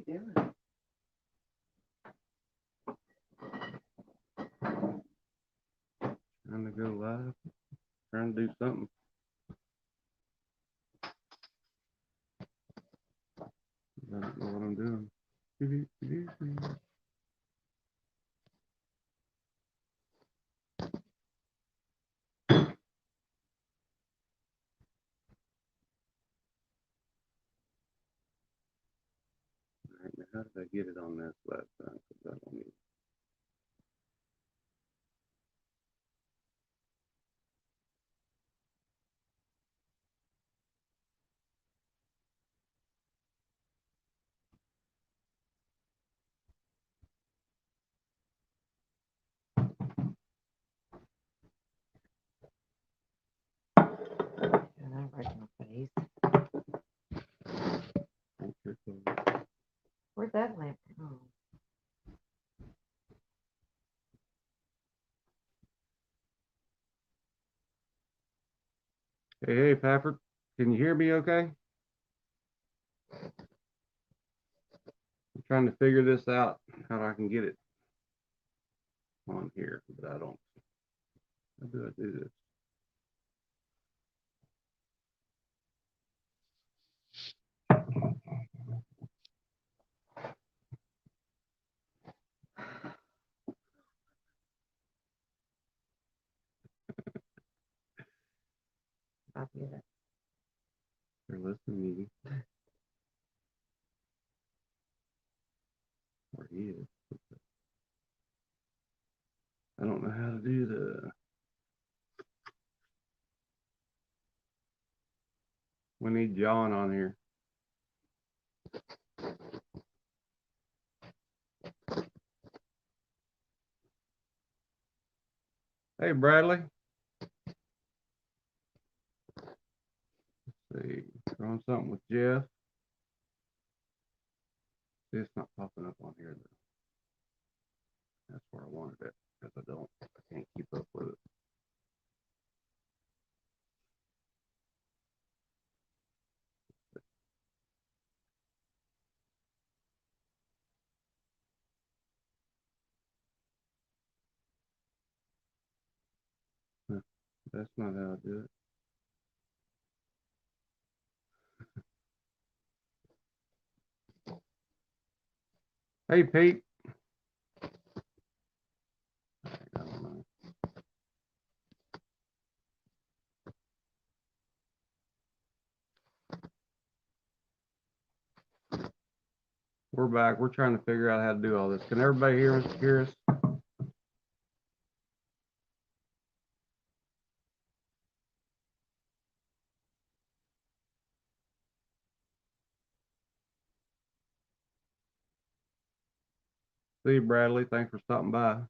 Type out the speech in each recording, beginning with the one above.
you doing? Trying to go live. Trying to do something. I don't know what I'm doing. Alright, now how did I get it on this last time? 'Cause I don't need. And I wrecked my face. Where'd that lamp come? Hey, Pafford, can you hear me okay? I'm trying to figure this out, how I can get it on here, but I don't. How do I do this? I'll get it. They're listening. Or he is. I don't know how to do the. We need John on here. Hey, Bradley. Let's see. Throwing something with Jeff. See, it's not popping up on here though. That's where I wanted it because I can't keep up with it. That's not how I do it. Hey, Pete. I don't know. We're back. We're trying to figure out how to do all this. Can everybody hear us? See you, Bradley. Thanks for stopping by.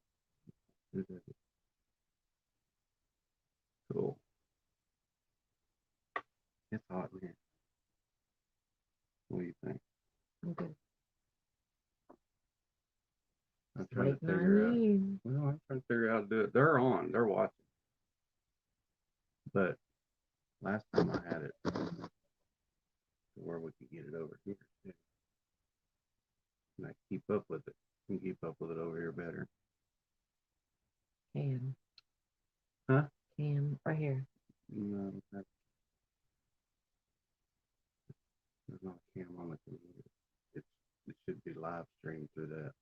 Cool. It's hot in here. What do you think? I'm good. I'm trying to Waiting figure on out. you. Well, I'm trying to figure out how to do it. They're on. They're watching. But last time I had it, where we could get it over here, too. And I keep up with it. Can keep up with it over here better. Cam. Huh? Cam, right here. No, there's not a cam on the computer. It should be live streamed through that.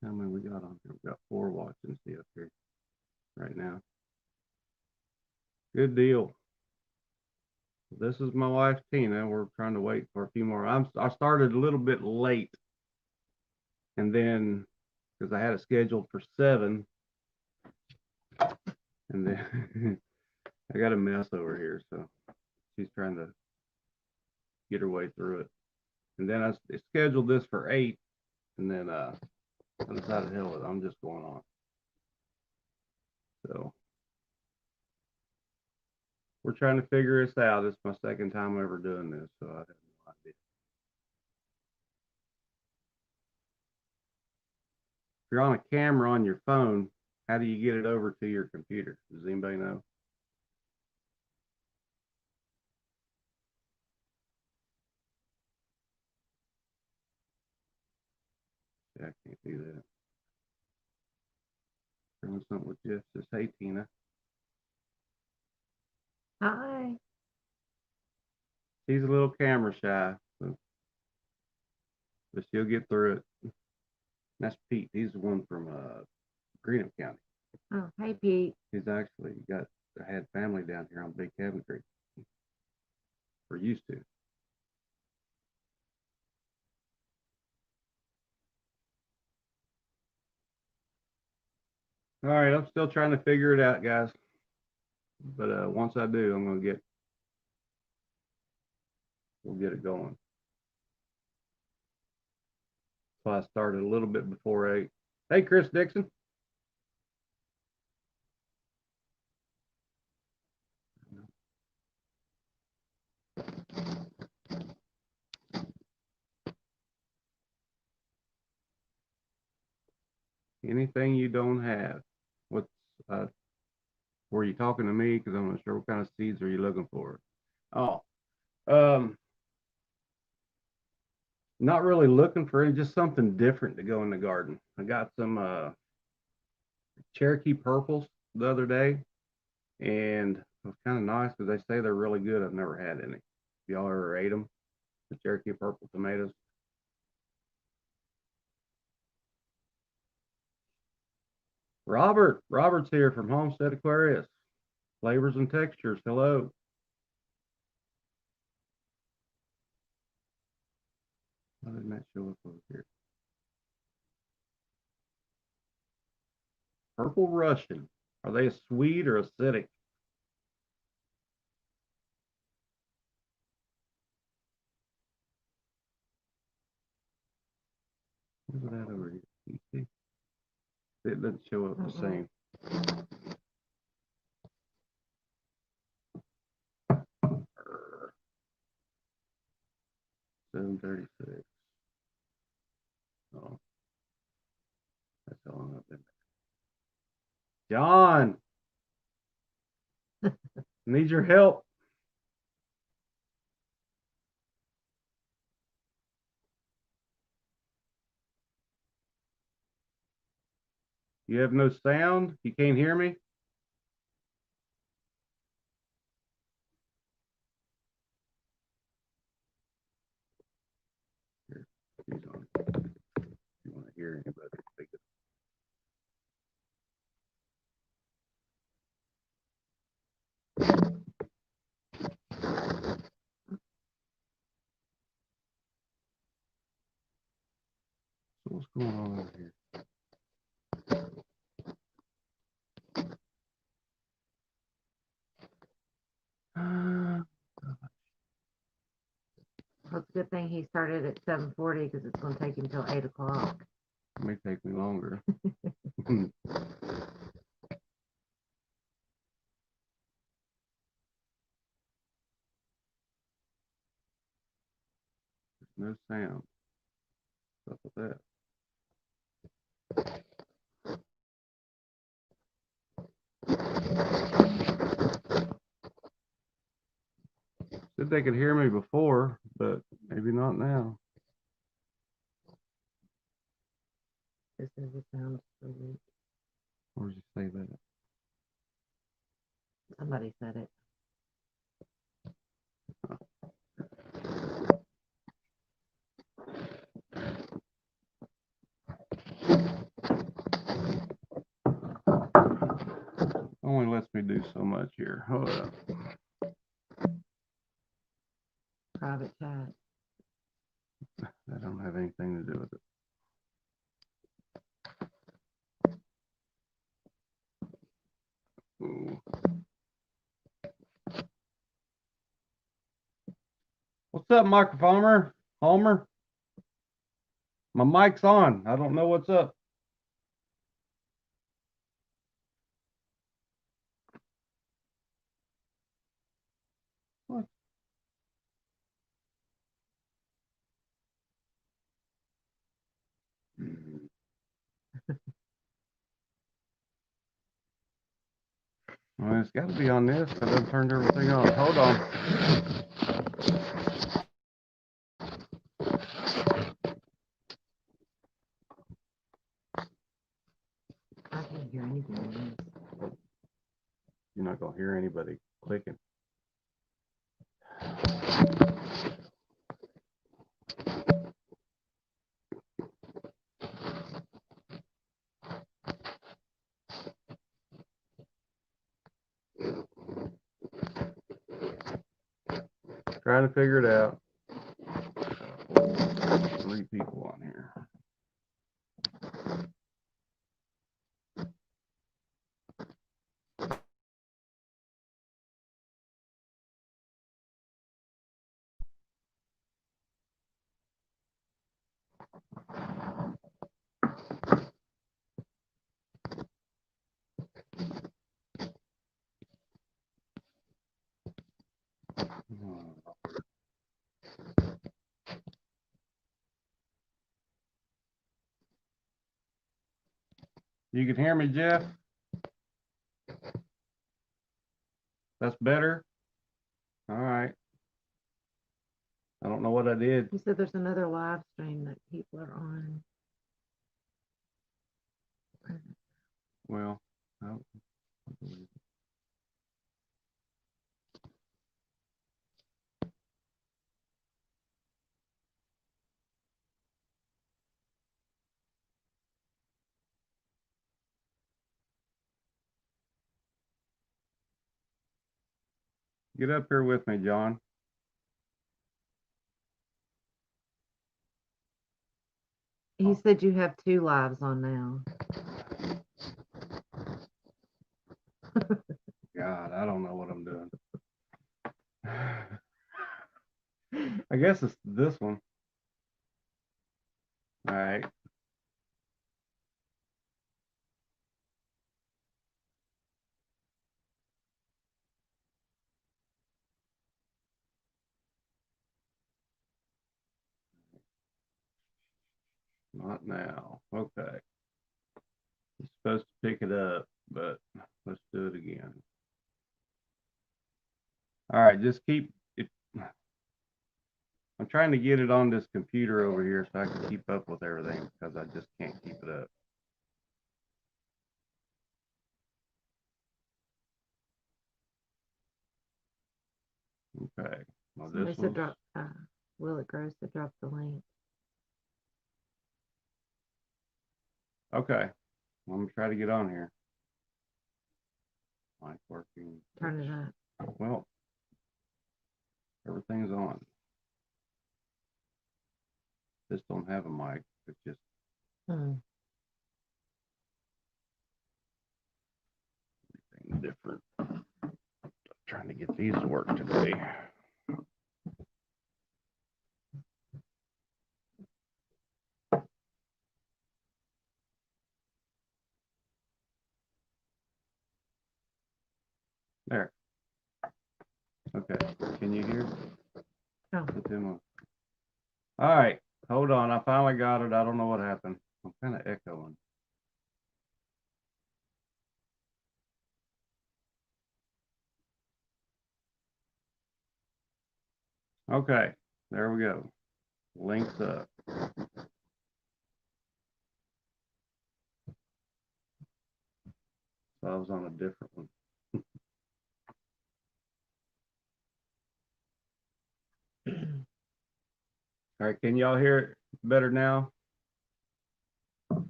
How many we got on here? We got 4 watching. See up here right now. Good deal. This is my wife Tina. We're trying to wait for a few more. I started a little bit late, and then because I had it scheduled for 7, and then I got a mess over here, so she's trying to get her way through it. And then I scheduled this for 8, and then I decided, hell with it, I'm just going on. So we're trying to figure this out. It's my second time ever doing this, so I have no idea. If you're on a camera on your phone, How do you get it over to your computer? Does anybody know? Yeah, I can't do that. Doing something with Jeff. Says, hey, Tina. Hi. She's a little camera shy, but she'll get through it. That's Pete. He's the one from Greenup County. Oh, hey, Pete. He's actually had family down here on Big Cabin Creek. Or used to. All right, I'm still trying to figure it out, guys. But once I do, we'll get it going. So I started a little bit before 8. Hey, Chris Dixon. Anything you don't have. What's were you talking to me? Because I'm not sure what kind of seeds are you looking for. Oh, um, not really looking for any, just something different to go in the garden. I got some Cherokee purples the other day, and it was kind of nice because they say they're really good. I've never had any. Y'all ever ate them? The Cherokee purple tomatoes. Robert's here from Homestead Aquarius. Flavors and textures. Hello. Why didn't that show up over here? Purple Russian. Are they sweet or acidic? Where's that over here? You see? It doesn't show up the same. 736. Oh, that's how long I've been there. John, need your help. You have no sound? You can't hear me? Here, he's on. You want to hear anybody? Take it. So what's going on over here? Well, it's a good thing he started at 7:40 because it's going to take him till 8 o'clock. It may take me longer. No sound. What's up with that? Said they could hear me before, but maybe not now. This is the sound so weak. Where'd you say that? Somebody said it. Only lets me do so much here. Hold up. Private chat. That don't have anything to do with it. Ooh. What's up, microphoner? Homer? My mic's on. I don't know what's up. What? Well, it's got to be on this because I've turned everything on. Hold on. I can't hear anything. You're not going to hear anybody clicking. Trying to figure it out. 3 people on here. You can hear me, Jeff? That's better? All right. I don't know what I did. You said there's another live stream that people are on. Well, I get up here with me, John. He said you have 2 lives on now. God, I don't know what I'm doing. I guess it's this one. All right. Not now. Okay. It's supposed to pick it up, but let's do it again. All right, just keep it. I'm trying to get it on this computer over here so I can keep up with everything because I just can't keep it up. Okay. Well, Somebody this said one's drop, Will It Grow said drop the link. okay. I'm gonna try to get on here. Mic working. Turn it up. Well, everything's on. Just don't have a mic. It's just Hmm. anything different. Trying to get these to work today. There. Okay. Can you hear? Oh. Put them on. All right. Hold on. I finally got it. I don't know what happened. I'm kind of echoing. Okay. There we go. Links up. So I was on a different one. All right. Can y'all hear it better now? I'm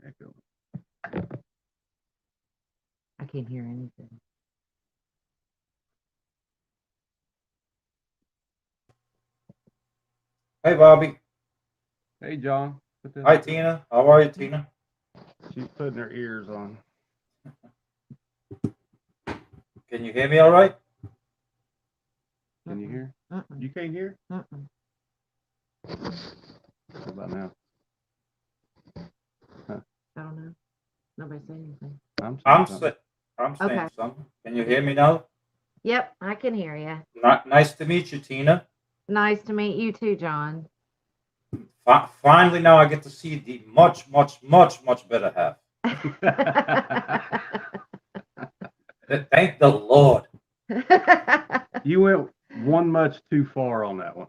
echoing. I can't hear anything. Hey, Bobby. Hey, John. Hi, Tina. How are you, Tina? She's putting her ears on. Can you hear me all right? Can you hear? Mm-mm. You can't hear? Mm-mm. What about now? I don't know. Nobody said anything. I'm I'm something. saying Okay. something. Can you hear me now? Yep, I can hear you. Nice to meet you, Tina. Nice to meet you too, John. Finally, now I get to see the much, much, much, much better half. Thank the Lord. You went one much too far on that one.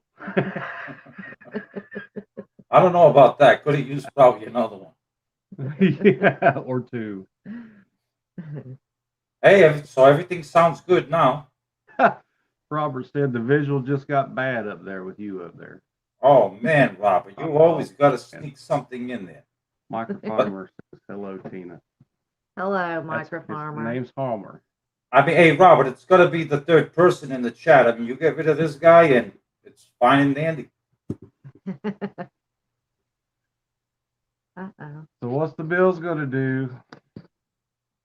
I don't know about that. Could have used probably another one. Yeah, or two. Hey, so everything sounds good now. Robert said the visual just got bad up there with you up there. Oh man, Robert, you Oh, always got to man. sneak something in there. Micro Farmer says hello, Tina. Hello, That's- Micro his Farmer. name's Homer. I mean, hey, Robert, it's got to be the third person in the chat. I mean, you get rid of this guy and it's fine and dandy. Uh-oh. So what's the Bills gonna do?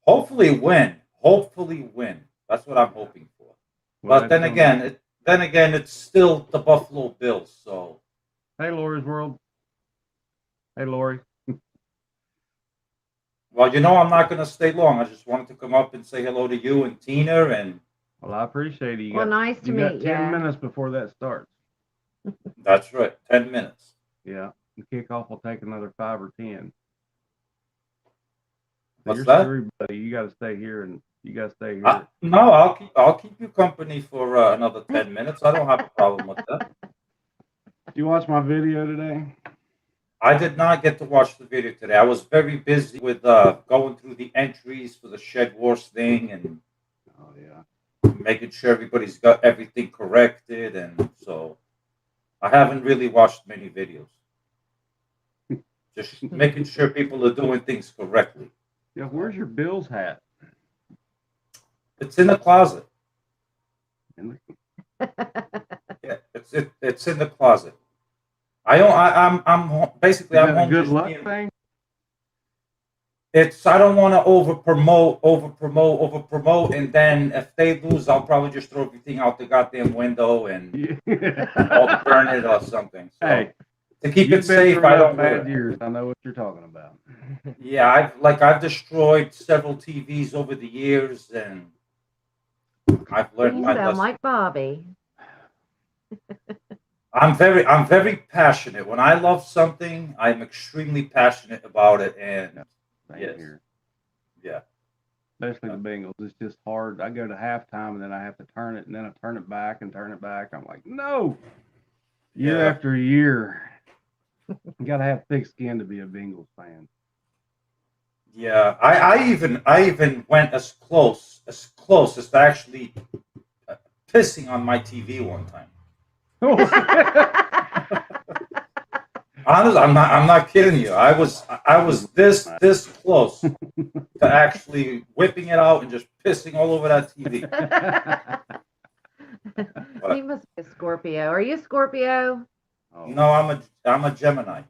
Hopefully win. Hopefully win. That's what I'm hoping for. Well, But then that's again, it's still the Buffalo Bills. So hey, Lori's World. Hey, Lori. well, you know, I'm not going to stay long. I just wanted to come up and say hello to you and Tina. And Well, I appreciate it. You Well, got, nice to you got meet 10 ya. minutes before that starts. that's right, 10 minutes. Yeah. The kickoff will take another 5 or 10. So What's you're that? screwed, buddy. You got to stay here and you got to stay here. No, I'll keep you company for another 10 minutes. I don't have a problem with that. You watch my video today? I did not get to watch the video today. I was very busy with going through the entries for the Shed Wars thing and Oh, yeah. making sure everybody's got everything corrected. And so I haven't really watched many videos. Just making sure people are doing things correctly. Yeah, where's your Bills hat? It's in the closet. In Yeah, it's in the closet. I'm basically Is I'm that a home good just luck being, thing? it's I don't want to over promote, and then if they lose, I'll probably just throw everything out the goddamn window and I'll burn it or something. So Hey, to keep you've it been safe, through I enough don't wear bad it. years. I know what you're talking about. Yeah, I've destroyed several TVs over the years, and I've learned You my sound lesson. like Bobby. I'm very passionate. When I love something, I'm extremely passionate about it, and Same yes. here. Yeah. Especially the Bengals. It's just hard. I go to halftime and then I have to turn it and then I turn it back and turn it back. I'm like, no. Year Yeah. after year. You gotta have thick skin to be a Bengals fan. Yeah, I even went as close as to actually pissing on my TV one time. Honestly, I'm not kidding you. I was this close to actually whipping it out and just pissing all over that TV. He must be a Scorpio. Are you a Scorpio? Oh, No, I'm a Gemini.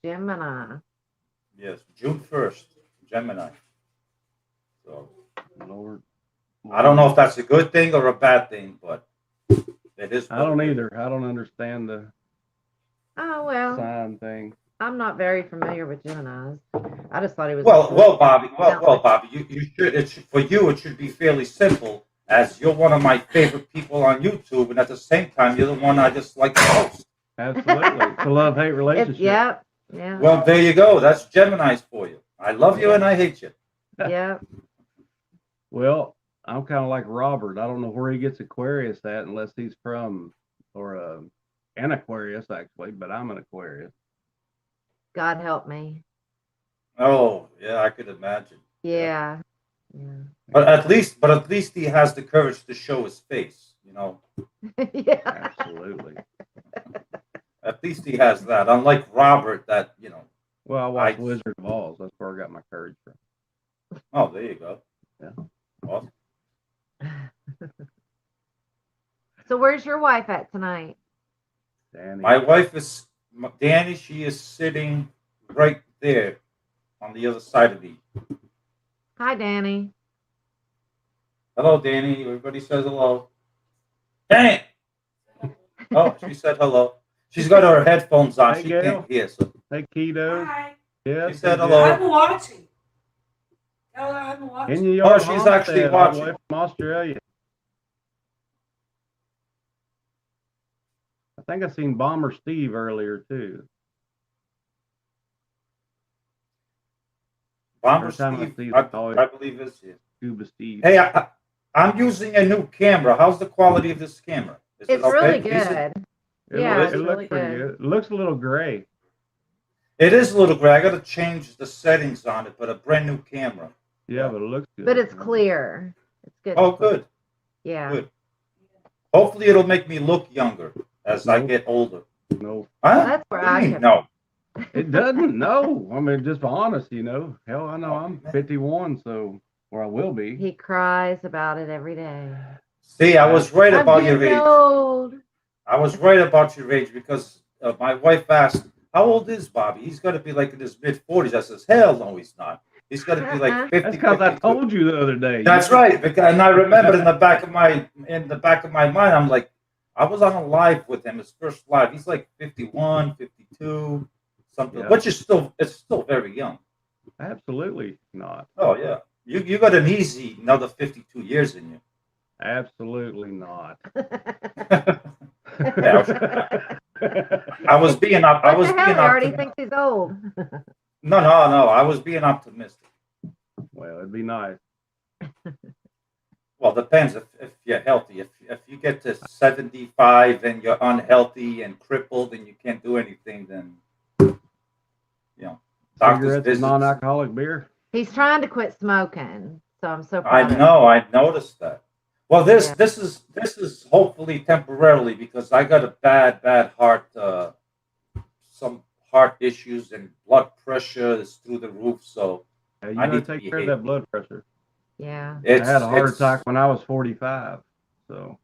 Gemini. Yes, June 1st, Gemini. So Lord. I don't know if that's a good thing or a bad thing, but it is. I don't what it is. either. I don't understand the Oh, well, sign thing. I'm not very familiar with Geminis. I just thought he was. Well, Bobby. Sounds Well, like- Bobby. You should. For you, it should be fairly simple, as you're one of my favorite people on YouTube, and at the same time, you're the one I just like the most. Absolutely. It's a love-hate relationship. Yep. Yeah. Well, there you go. That's Gemini's for you. I love you and I hate you. Yep. Well, I'm kind of like Robert. I don't know where he gets Aquarius at unless he's from or an Aquarius actually, but I'm an Aquarius. God help me. Oh, yeah, I could imagine. Yeah. Yeah. But at least he has the courage to show his face. You know, Yeah. Absolutely. at least he has that. Unlike Robert, that Well, I watched I- Wizard of Oz. That's where I got my courage from. Oh, there you go. Yeah. Awesome. So where's your wife at tonight? Danny. My wife is Danny. She is sitting right there on the other side of me. Hi, Danny. Hello, Danny. Everybody says hello. Dang it! Oh, she said hello. She's got her headphones on. Hey, She Gail. can't hear. So Hey, Keto. Hi. Yes. She said hey, hello. I'm watching. Ella, I'm watching. In New Oh, York, she's actually all the watching. way from Australia. I think I seen Bomber Steve earlier too. Bomber Every time I Steve, see I the call- believe is here. Scuba Steve. Hey, I'm using a new camera. How's the quality of this camera? Is it It's really okay? Is good. It Yeah, looks, it's it looks really pretty good. good. It looks a little gray. It is a little gray. I got to change the settings on it, but a brand new camera. Yeah, but it looks good. But it's clear. It's good. Oh, good. Yeah. Good. Hopefully, it'll make me look younger as I Nope. get older. No, Huh? That's where What do you I mean, kept. no. it doesn't. No, I mean, just honest, you know. Hell, I know Oh, I'm man. 51, so or I will be. He cries about it every day. See, I was right I'm about your getting age. old. I was right about your age because my wife asked, "How old is Bobby?" He's got to be like in his mid-40s. I says, "Hell no, he's not. He's got to be like 50." That's because I 52." told you the other day. That's right. And I remember in the back of my mind, I'm like, I was on a live with him, his first live. He's like 51, 52, something, Yeah. which is still very young. Absolutely not. Oh yeah, you got an easy another 52 years in you. Absolutely not. Yeah, I was being up. I What was the hell? being He already optimistic. thinks he's old. No. I was being optimistic. Well, it'd be nice. Well, depends if you're healthy. If you get to 75 and you're unhealthy and crippled and you can't do anything, then doctor's Cigarettes and visits. non-alcoholic beer. He's trying to quit smoking, so I'm so I proud of him. know. I noticed that. Well, this Yeah. this is hopefully temporarily because I got a bad heart, some heart issues and blood pressure is through the roof. So You I gotta need to take be care of that blood pressure. Yeah. it's I had a heart it's- attack when I was 45. So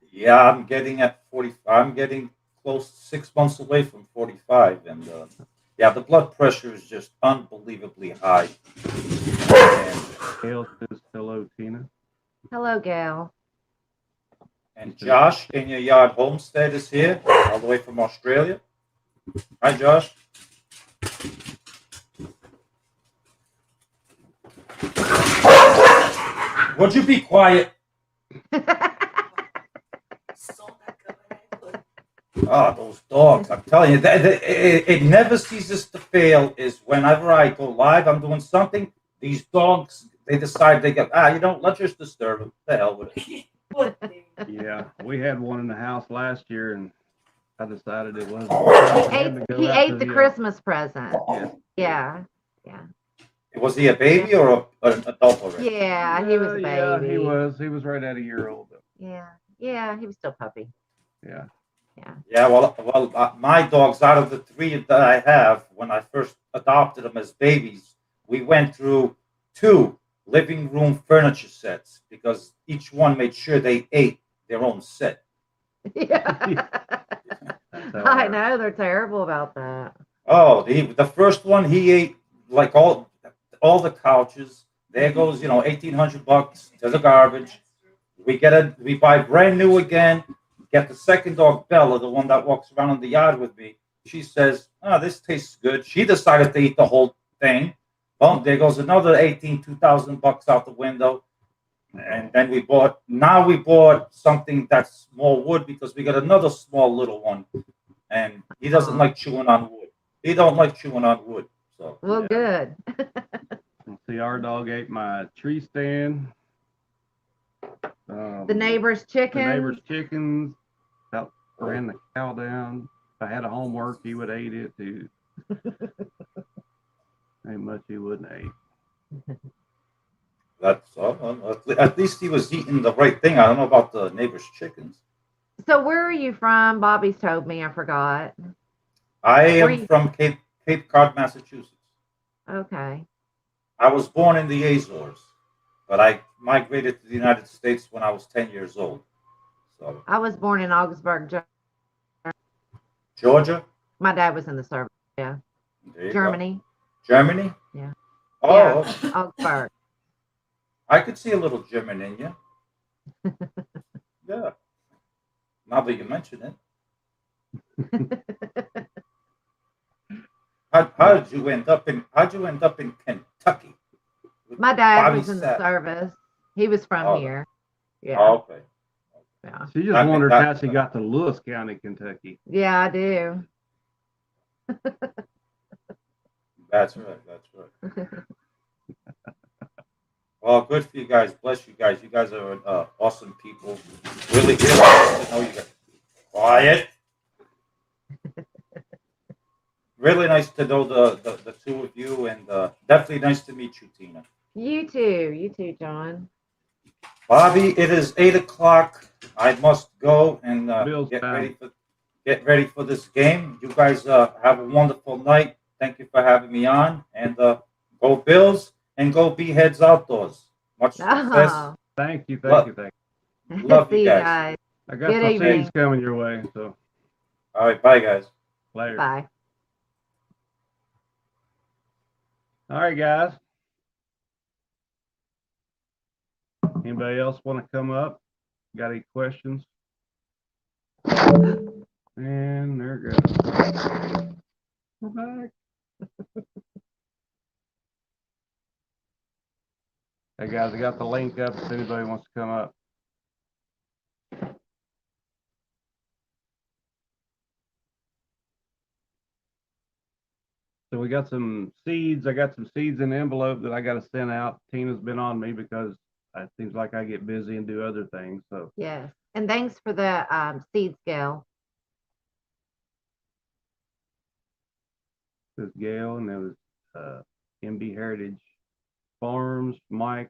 Yeah, I'm getting at 40. I'm getting close 6 months away from 45, and yeah, the blood pressure is just unbelievably high. Gail says hello, Tina. Hello, Gail. And Josh in your yard homestead is here, all the way from Australia. Hi, Josh. Would you be quiet? Oh, those dogs! I'm telling you, it never ceases to fail. Is whenever I go live, I'm doing something. These dogs, they decide they go, let's just disturb them. The hell with it. Yeah, we had one in the house last year, and I decided it wasn't. He ate the Christmas present. Yeah. Yeah. Was he a baby or an adult already? Yeah, he was a baby. Yeah, he was. He was right at a year old. Yeah. Yeah, he was still puppy. Yeah. Yeah, well, my dogs, out of the three that I have, when I first adopted them as babies, we went through 2 living room furniture sets because each one made sure they ate their own set. Yeah. That's how I our- know, they're terrible about that. Oh, the first one he ate like all the couches. There goes, $1,800 to the garbage. We buy brand new again. Get the second dog, Bella, the one that walks around in the yard with me. She says, "Oh, this tastes good." She decided to eat the whole thing. Well, there goes another $2,000 out the window. And then we bought something that's more wood because we got another small little one. And he doesn't like chewing on wood. He don't like chewing on wood. So Well, Yeah. good. See, our dog ate my tree stand. The neighbor's chicken. The neighbor's chickens. About ran the cow down. If I had a homework, he would eat it too. Ain't much he wouldn't eat. that's at least he was eating the right thing. I don't know about the neighbor's chickens. So where are you from? Bobby's told me. I forgot. I Where am you- from Cape Cod, Massachusetts. Okay. I was born in the Azores, but I migrated to the United States when I was 10 years old. So I was born in Augsburg, Georgia, my dad was in the service. Yeah. there you go. Germany. Germany. Yeah. Oh, Yeah. okay. Augsburg. I could see a little German in you. Yeah. Now that you mention it, how did you end up in Kentucky? My dad Bobby was in the Sapp. service. He was from Oh. here. Yeah. Oh, okay. Yeah. She just I mean, wondered that- how she got to Lewis County, Kentucky. Yeah, I do. That's right. That's right. Well, good for you guys. Bless you guys. You guys are awesome people. Really, really nice to know you guys. Quiet. Really nice to know the two of you, and definitely nice to meet you, Tina. You too, John. Bobby, it is 8 o'clock. I must go and Bill's time. get ready for this game. You guys have a wonderful night. Thank you for having me on, and go Bills and go Beheads Outdoors. Much success. Oh, Thank you, Love- thank you, thank Love see you you guys. guys. you. I got Good some evening. seeds coming your way, so All right, bye, guys. later. Bye. All right, guys. Anybody else want to come up? Got any questions? And there it goes. We're back. Hey guys, I got the link up if anybody wants to come up. So we got some seeds. I got some seeds in the envelope that I got to send out. Tina's been on me because it seems like I get busy and do other things. So Yes. And thanks for the seed scale. there's Gail and there was MB Heritage Farms, Mike,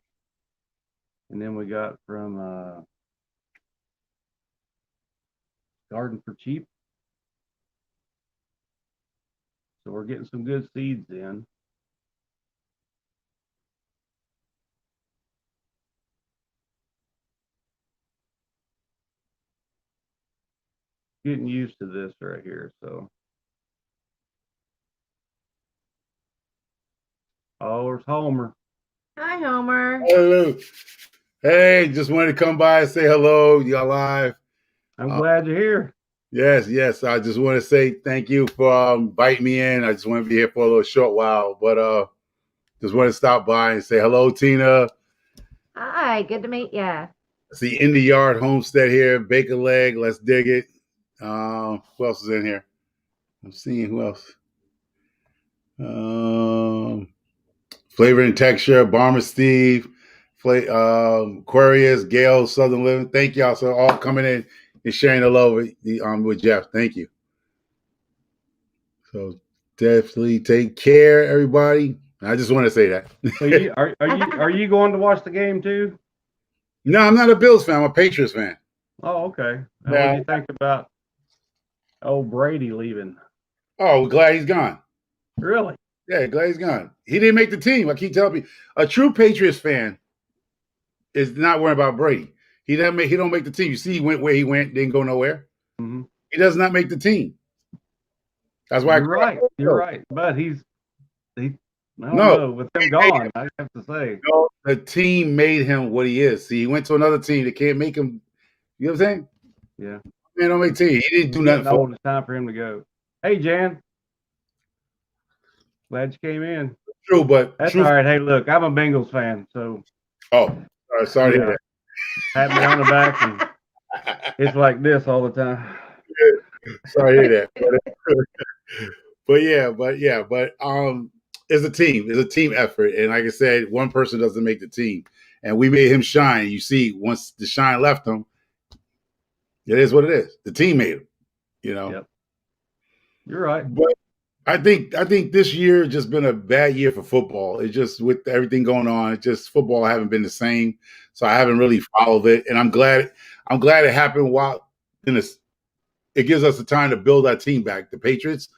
and then we got from Garden for Cheap. So we're getting some good seeds in. Getting used to this right here, so. Oh, there's Homer. Hi, Homer. Hello. Hey, just wanted to come by and say hello. Y'all live. I'm glad you're here. Yes. I just want to say thank you for inviting me in. I just want to be here for a little short while, but just want to stop by and say hello, Tina. Hi, good to meet you. I see In the Yard Homestead here, Baker Leg. Let's dig it. Who else is in here? I'm seeing who else. Flavor and Texture, Barmer Steve, Aquarius, Gail, Southern Living. Thank y'all so all coming in and sharing the love with Jeff. Thank you. So definitely take care, everybody. I just want to say that. So are you going to watch the game too? No, I'm not a Bills fan. I'm a Patriots fan. Oh, okay. Now, Yeah. what do you think about old Brady leaving? Oh, we're glad he's gone. Really? Yeah, glad he's gone. He didn't make the team. I keep telling you, a true Patriots fan is not worried about Brady. He don't make the team. You see, he went where he went, didn't go nowhere. Mm-hmm. He does not make the team. That's why You're right. But I don't No. know. With him gone, I have to say. No, the team made him what he is. See, he went to another team that can't make him. You know what I'm saying? Yeah. Man, don't make the team. He didn't do nothing for him. It's time for him to go. Hey, Jan. Glad you came in. True, but That's all right. Hey, look, I'm a Bengals fan, so. Oh, sorry to hear Pat me on the back, and that. it's like this all the time. Sorry to hear that. But it's a team. It's a team effort, and like I said, one person doesn't make the team, and we made him shine. You see, once the shine left him, it is what it is. The team made him. You know. Yep. You're right. But I think this year has just been a bad year for football. It's just with everything going on, it's just football haven't been the same. So I haven't really followed it, and I'm glad it happened while in this. It gives us the time to build our team back. The Patriots.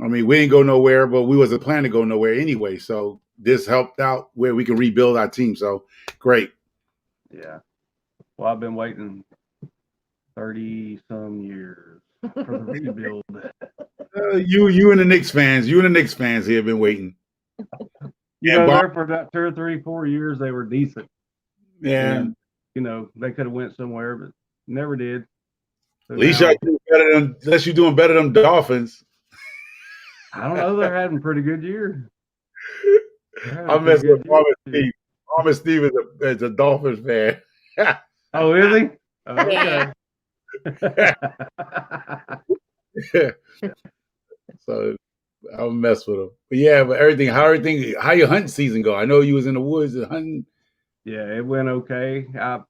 I mean, we didn't go nowhere, but we wasn't planning to go nowhere anyway. So this helped out where we can rebuild our team. So great. Yeah. Well, I've been waiting 30-some years for the rebuild. You and the Knicks fans here have been waiting. There for about 2 or 3, 4 years, they were decent. Yeah. And, they could have went somewhere, but never did. So At least now, you're doing better than Dolphins. I don't know. They're having a pretty good year. I'm messing with Palmer Steve. Palmer Steve is a Dolphins fan. Oh, is he? Oh, okay. So I'll mess with him. But yeah, but how your hunting season go? I know you was in the woods and hunting. Yeah, it went okay. I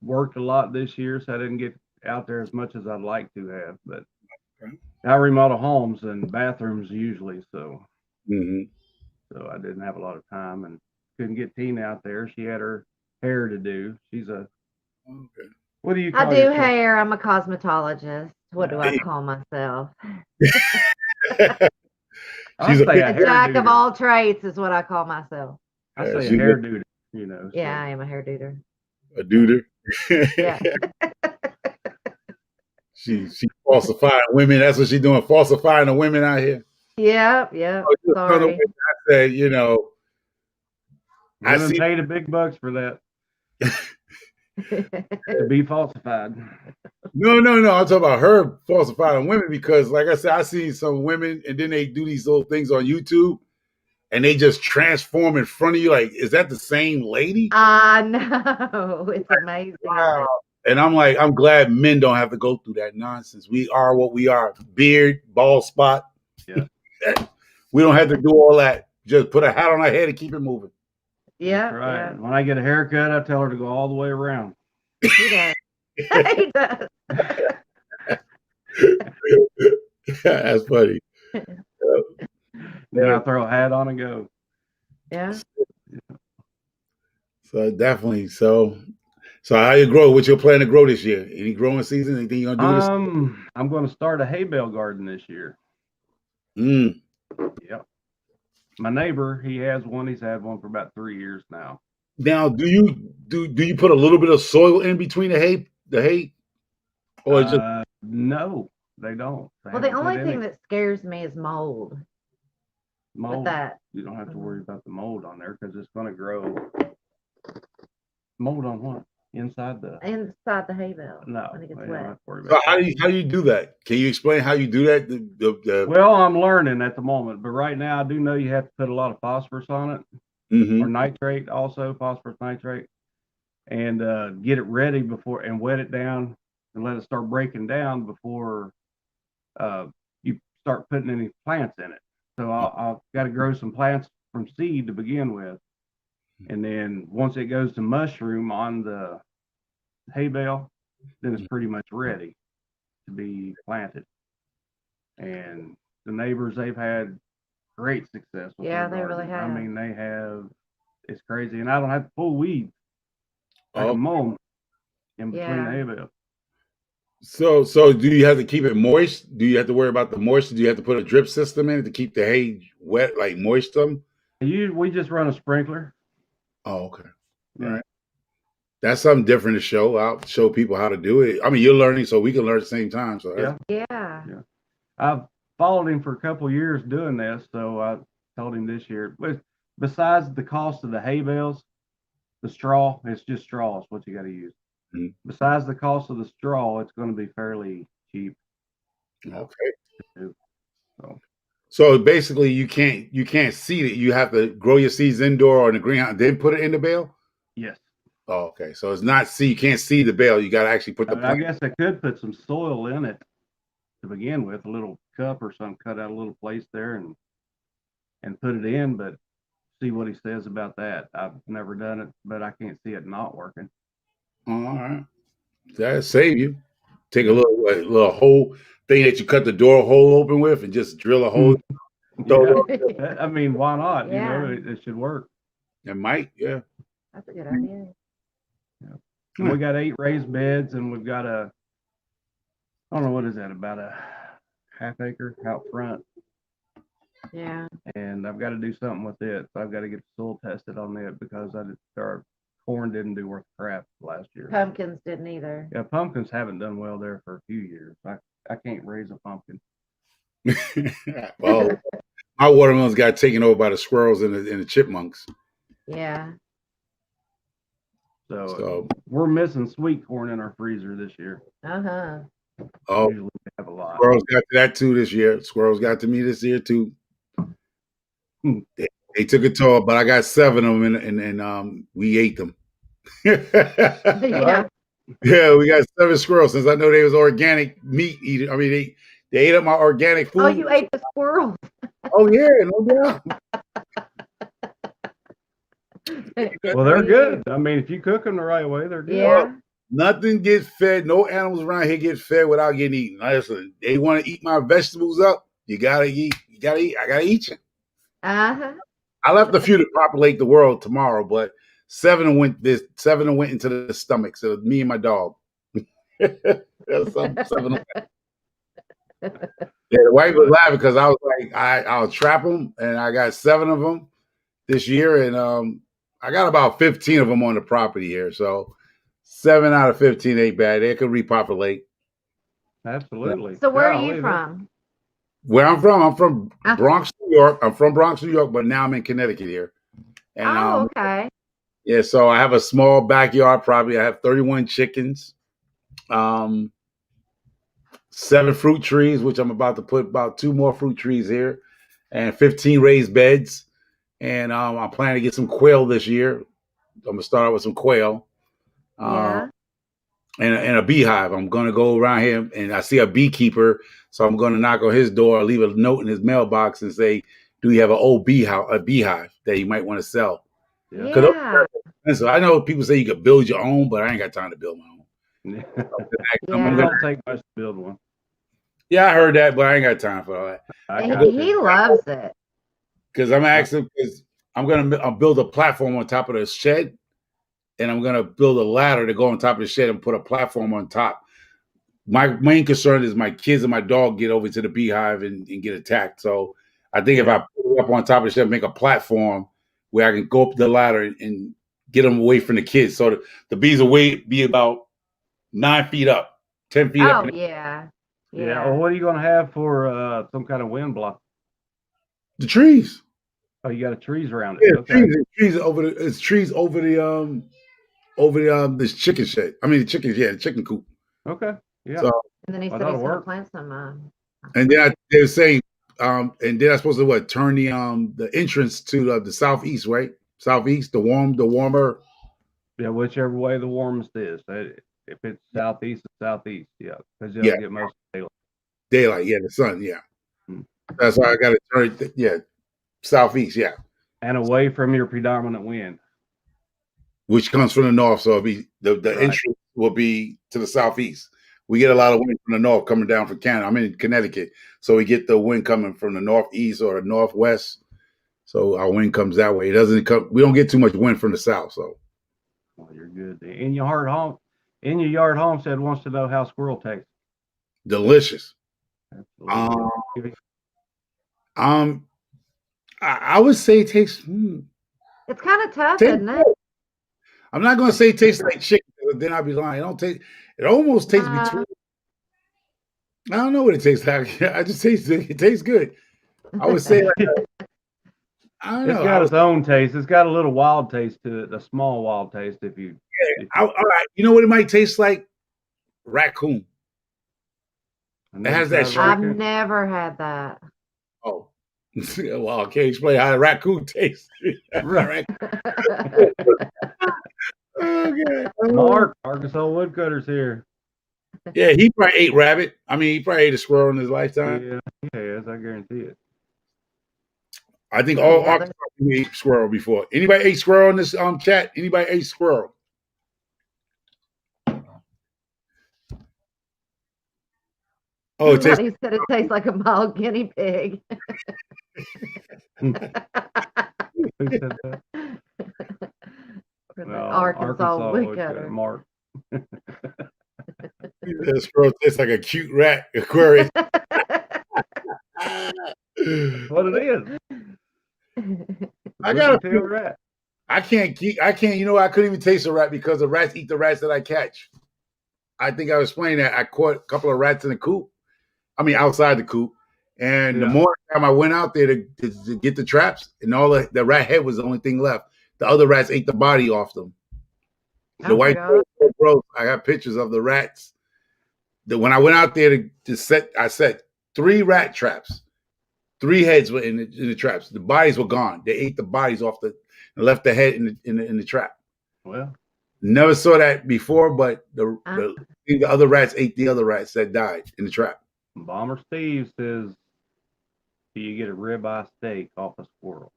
worked a lot this year, so I didn't get out there as much as I'd like to have. But Okay. I remodel homes and bathrooms usually, so Hmm. I didn't have a lot of time and couldn't get Tina out there. She had her hair to do. She's a Okay. what do you I call do yourself? hair. I'm a cosmetologist. What do I Hey. call myself? I She's a say big, a A hair jack of duder. all trades is what I call myself. I say a she's hair duder. You know. Yeah, So I am a hair duder. a duder. Yeah. She falsifying women. That's what she's doing, falsifying the women out here. Yep. Yep. Oh, just tell the Sorry. women, I said, you know, I women see. pay the big bucks for that to be falsified. No. I'm talking about her falsifying women because, like I said, I see some women and then they do these little things on YouTube and they just transform in front of you. Like, is that the same lady? I know. It's amazing, isn't it? And I'm like, I'm glad men don't have to go through that nonsense. We are what we are. Beard, bald spot. Yeah. We don't have to do all that. Just put a hat on our head and keep it moving. Yeah. Right. Yeah. When I get a haircut, I tell her to go all the way around. He does. He does. That's funny. Then I throw a hat on and go. Yeah. So definitely. So how you grow? What's your plan to grow this year? Any growing season? Anything you gonna do this? I'm going to start a hay bale garden this year. Mm. Yep. My neighbor, he has one. He's had one for about 3 years now. Now, do you put a little bit of soil in between the hay, or just No, they don't. They Well, the haven't put only any thing that scares me is mold with mold. that. You don't have to worry about the mold on there because it's going to grow. Mold on what? Inside the. Inside the hay bale No, when it you gets don't wet. have to worry so about how that. do you do that? Can you explain how you do that? The Well, I'm learning at the moment, but right now I do know you have to put a lot of phosphorus on it Mhm. or nitrate, also phosphorus nitrate, and get it ready before and wet it down and let it start breaking down before you start putting any plants in it. So I've got to grow some plants from seed to begin with, and then once it goes to mushroom on the hay bale, then it's pretty much ready to be planted. And the neighbors, they've had great success with Yeah, their they really garden. I have. mean, they have. It's crazy, and I don't have to pull weeds. I Oh, can mow 'em in between Yeah. the hay bales. so do you have to keep it moist? Do you have to worry about the moisture? Do you have to put a drip system in it to keep the hay wet, like moist them? We just run a sprinkler. Oh, okay. All Yeah. right. That's something different to show. I'll show people how to do it. I mean, you're learning, so we can learn at the same time. So Yeah. Yeah. I've followed him for a couple of years doing this, so I told him this year. But besides the cost of the hay bales, the straw, it's just straw is what you got to use. Mhm. Besides the cost of the straw, it's going to be fairly cheap. Okay. to do. So basically, you can't seed it. You have to grow your seeds indoor or in the greenhouse, then put it in the bale. Yes. Oh, okay. So it's not seed. You can't seed the bale. You got to actually put the I plant. guess I could put some soil in it to begin with, a little cup or something, cut out a little place there and put it in, but see what he says about that. I've never done it, but I can't see it not working. All right. That'll save you. Take a little hole thing that you cut the door hole open with and just drill a hole. Throw it Yeah. on. I mean, why not? You know, Yeah. it should work. It might, yeah. That's a good idea. And we got 8 raised beds, and we've got I don't know, what is that, about a half acre out front. Yeah. And I've got to do something with it. So I've got to get the soil tested on it because our corn didn't do worth crap last year. Pumpkins didn't either. Yeah, pumpkins haven't done well there for a few years. I can't raise a pumpkin. Well, my watermelons got taken over by the squirrels and the chipmunks. Yeah. So we're missing sweet corn in our freezer this year. Uh-huh. Oh, Usually we have a lot. squirrels got to that too this year. Squirrels got to me this year too. They took a toll, but I got 7 of them, and we ate them. Yeah. Yeah, we got 7 squirrels since I know they was organic meat eater. I mean, they ate up my organic food. Oh, you ate the squirrel. Oh yeah, no doubt. Well, they're good. I mean, if you cook them the right way, they're good. Yeah. Nothing gets fed. No animals around here get fed without getting eaten. Listen, they want to eat my vegetables up. You gotta eat. You gotta eat. I gotta eat you. Uh-huh. I left a few to populate the world tomorrow, but seven went into the stomach. So me and my dog. That's seven. Yeah, the wife was laughing because I was like, I'll trap them, and I got 7 of them this year, and I got about 15 of them on the property here. So 7 out of 15 ain't bad. They could repopulate. Absolutely. So where are Golly, you that- from? Where I'm from Ah. Bronx, New York. I'm from Bronx, New York, but now I'm in Connecticut here. And Oh, okay. yeah, so I have a small backyard property. I have 31 chickens, 7 fruit trees, which I'm about to put about 2 more fruit trees here, and 15 raised beds. And I'm planning to get some quail this year. I'm gonna start out with some quail. Yeah. And a beehive. I'm gonna go around here and I see a beekeeper, so I'm gonna knock on his door, leave a note in his mailbox, and say, "Do you have an old beehive that you might want to sell?" Yeah. 'Cause Yeah. And so I know people say you could build your own, but I ain't got time to build my own. It I'm Yeah. gonna- don't take much to build one. yeah, I heard that, but I ain't got time for all that. I And got he you. loves it. Because I'm asking, because I'll build a platform on top of the shed, and I'm gonna build a ladder to go on top of the shed and put a platform on top. My main concern is my kids and my dog get over to the beehive and get attacked. So I think if I put it up on top of the shed, make a platform where I can go up the ladder and get them away from the kids. So the bees will be about 9 feet up, 10 feet up. Oh, yeah. Yeah. Well, what are you going to have for some kind of wind block? The trees. Oh, you got trees around it. Yeah, Okay. trees over the chicken shed. I mean the chicken coop. Okay. Yeah. So And then he Well, said he's that'll gonna work. plant some. and then they were saying, and then I'm supposed to turn the entrance to the southeast, right? Southeast, the warmer. Yeah. Whichever way the warmest is. If it's southeast, it's southeast. Yeah. Because you'll Yeah. get most of Daylight, yeah, the sun, yeah. Hmm. That's why I got to turn it, yeah, southeast, yeah, and away from your predominant wind. which comes from the north. So it'll be the Right. entrance will be to the southeast. We get a lot of wind from the north coming down from Canada. I'm in Connecticut, so we get the wind coming from the northeast or the northwest. So our wind comes that way. It doesn't come. We don't get too much wind from the south. So Well, you're good. In your yard homestead wants to know how squirrel tastes. delicious. Absolutely. I would say it tastes. It's kind of tough, Tastes isn't it? I'm not going to say it tastes like chicken, but then I'll be lying. It don't taste. It almost tastes between. I don't know what it tastes like. I just taste it. It tastes good. I would say like I don't It's know. got its own taste. It's got a little wild taste to it, a small wild taste. If you, All right. You know what it might taste like? Raccoon. it has that shape. I've never had that. Oh. Well, I can't explain how a raccoon tastes. Right. Okay. Mark, Arkansas Woodcutter's here. Yeah, he probably ate rabbit. I mean, he probably ate a squirrel in his lifetime. Yeah, he has. I guarantee it. I think all Yeah, Arkansas people ate squirrel before. Anybody ate squirrel in this chat? Anybody ate squirrel? Oh, it tastes. Somebody said it tastes like a mild guinea pig. Who said that? For the No, Arkansas Woodcutter, woodcutter. Mark. That squirrel tastes like a cute rat. Aquarius. What it is? I got a Tail few- rat. I can't, you know, I couldn't even taste a rat because the rats eat the rats that I catch. I think I was explaining that I caught a couple of rats in the coop. I mean, outside the coop. And the Yeah. more time I went out there to get the traps, and all the rat head was the only thing left. The other rats ate the body off them. The Oh, white God. gross. I got pictures of the rats. When I went out there to set, I set 3 rat traps. 3 heads were in the traps. The bodies were gone. They ate the bodies off and left the head in the trap. Well, Never saw that before, but the other rats ate the other rats that died in the trap. Bomber Steve says, "Do you get a ribeye steak off a squirrel?"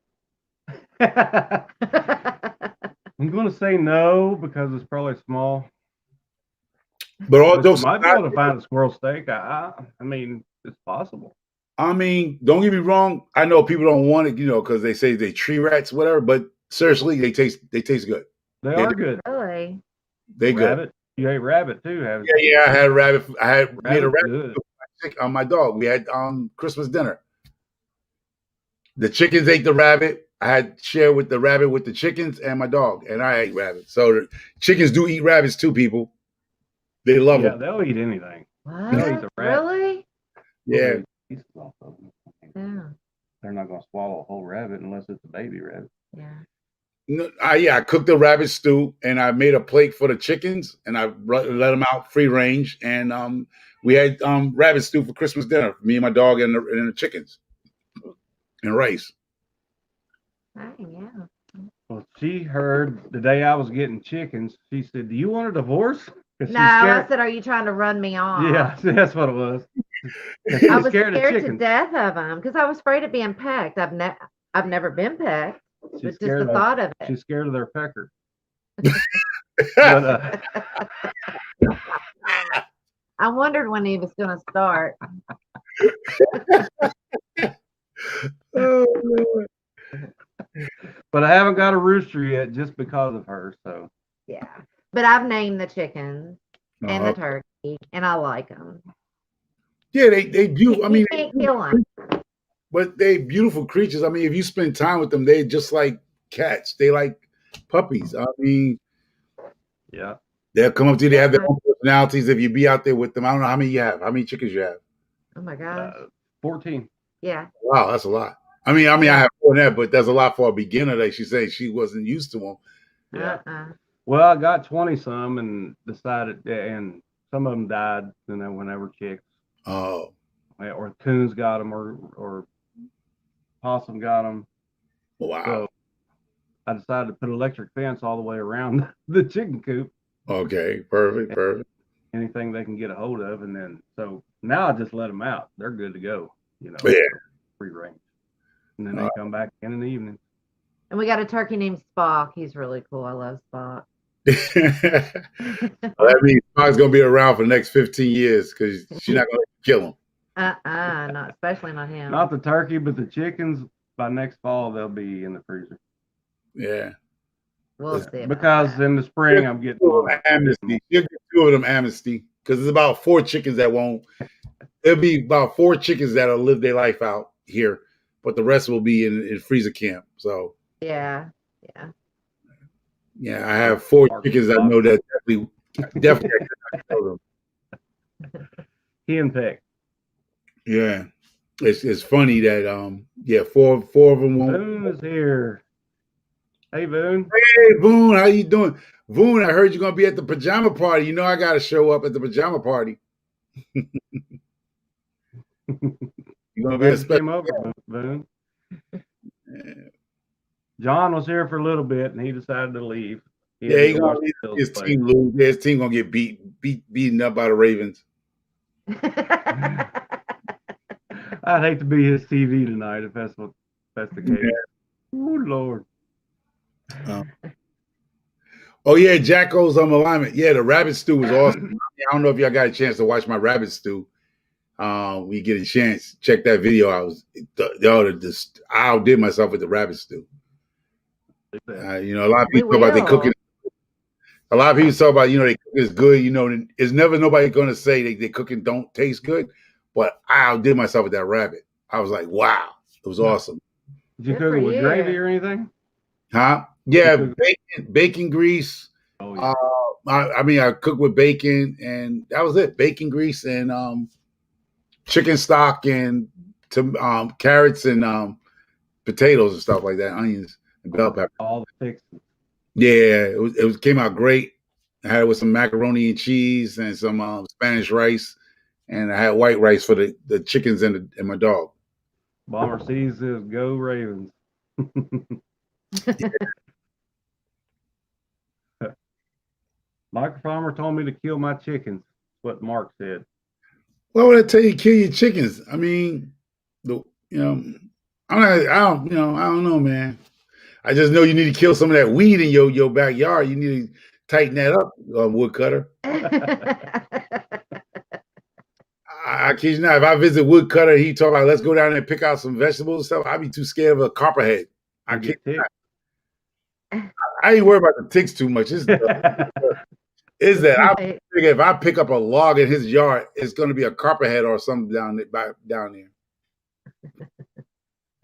I'm gonna say no because it's probably small. But all But you those, might be able to find a squirrel steak. I mean, it's possible. I mean, don't get me wrong. I know people don't want it, because they say they tree rats, whatever. But seriously, they taste good. They They are do. good. Really? They good. Rabbit. You ate rabbit too, haven't Yeah, you? yeah. I had rabbit. I had made a Rabbit's rabbit good. on my dog. We had Christmas dinner. The chickens ate the rabbit. I had shared with the rabbit with the chickens and my dog, and I ate rabbit. So the chickens do eat rabbits too, people. They love Yeah, them. they'll eat anything. What? the rat. Really? Yeah. Pieces off of them. Yeah. They're not gonna swallow a whole rabbit unless it's a baby rabbit. Yeah. No, I cooked the rabbit stew and I made a plate for the chickens and I let them out free range and we had rabbit stew for Christmas dinner. Me and my dog and the chickens and rice. Dang, yeah. Well, she heard the day I was getting chickens. She said, "Do you want a divorce?" 'Cause she's No, I scared. said, are you trying to run me off? Yeah, that's what it was. I was scared of to chickens. death of them because I was afraid of being pecked. I've never been pecked, She's but just scared the of, thought of it. she's scared of their pecker. But, I wondered when he was going to start. Oh, Lord. but I haven't got a rooster yet just because of her. So Yeah, but I've named the chickens and the Uh-huh. turkey, and I like them. Yeah, they beautiful. I mean, you can't kill them. but they beautiful creatures. I mean, if you spend time with them, they just like cats. They like puppies. I mean, yeah, they'll come up to you. They have their own personalities. If you be out there with them, I don't know how many you have. How many chickens you have? Oh my gosh. 14. Yeah. Wow, that's a lot. I mean, I have more than that, but that's a lot for a beginner. Like she said, she wasn't used to them. Yeah. Uh-uh. Well, I got 20 some and decided, and some of them died. You know, when they were chicks. Oh, Or coons got them, or possum got them. wow. So I decided to put an electric fence all the way around the chicken coop. Okay, perfect. Anything they can get a hold of, and then so now I just let them out. They're good to go. You know, Yeah. free range, and then they come back in the evening. And we got a turkey named Spock. He's really cool. I love Spock. Well, that means Spock's gonna be around for the next 15 years because she's not gonna kill him. Not especially not him. Not the turkey, but the chickens. By next fall, they'll be in the freezer. Yeah. We'll see. about Because that. in the spring, I'm getting Two of them amnesty. You'll get 2 of them amnesty because there's about 4 chickens that won't. There'll be about 4 chickens that'll live their life out here, but the rest will be in freezer camp. So Yeah. yeah, I have 4 chickens I know that definitely I could kill them. hen peck. Yeah. It's funny that 4 of them won't. Boone is here. Hey, Boone. Hey Boone, how you doing? Boone, I heard you're gonna be at the pajama party. You know I gotta show up at the pajama party. You're gonna be a Glad you came special. over, Boone. John was here for a little bit, and he decided to leave. He had Yeah, to he go gonna watch leave the Bills his play. team lose. Yeah, his team gonna get beaten up by the Ravens. I'd hate to be his TV tonight if that's the case. Yeah. Oh Lord. Oh yeah, Jacko's alignment. Yeah, the rabbit stew was awesome. I don't know if y'all got a chance to watch my rabbit stew. When you get a chance, check that video. I outdid myself with the rabbit stew. A lot of people talk about they cooking. A lot of people talk about they cook is good. It's never nobody going to say they cooking don't taste good. But I outdid myself with that rabbit. I was like, wow, it was awesome. Did you Good cook for it with you. gravy or anything? Huh? Yeah, bacon grease. Oh yeah. I cooked with bacon, and that was it. Bacon grease and chicken stock and carrots and potatoes and stuff like that, onions and bell pepper. All the fixings. Yeah, it came out great. I had it with some macaroni and cheese and some Spanish rice, and I had white rice for the chickens and my dog. Bomber C's says go Ravens. Mike Farmer told me to kill my chickens. What Mark said. Why would I tell you to kill your chickens? I mean, I don't know, man. I just know you need to kill some of that weed in your backyard. You need to tighten that up, Woodcutter. I kid you not. If I visit Woodcutter, he talk about let's go down there and pick out some vegetables and stuff. I'd be too scared of a copperhead. I You can't. get ticked. I ain't worried about the ticks too much. Is that I figure if I pick up a log in his yard, it's going to be a copperhead or something down there.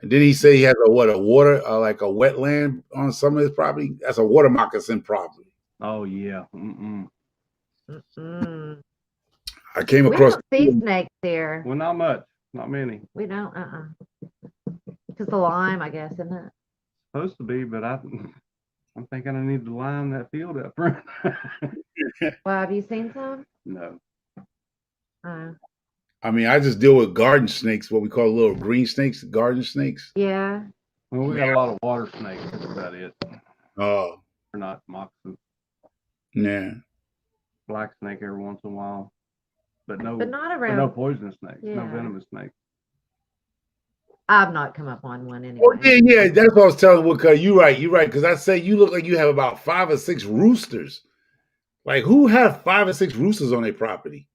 And then he said he has a water, like a wetland on some of his property. That's a water moccasin property. Oh yeah. Mm-mm. Mm-mm. I came We across. don't see snakes here. Well, not much, not many. We don't. Because the lime, I guess, isn't it? Supposed to be, but I'm thinking I need to line that field up front. Well, have you seen some? No. I mean, I just deal with garden snakes, what we call little green snakes, garden snakes. Yeah. Well, we got a lot of water snakes. That's about it. Oh, They're not moccasins. yeah. Black snake every once in a while, but no, But not but around. no poisonous snakes, no Yeah. venomous snakes. I've not come up on one anyway. Oh, yeah. That's what I was telling Woodcutter. You're right. Because I say you look like you have about 5 or 6 roosters. Like, who have 5 or 6 roosters on their property?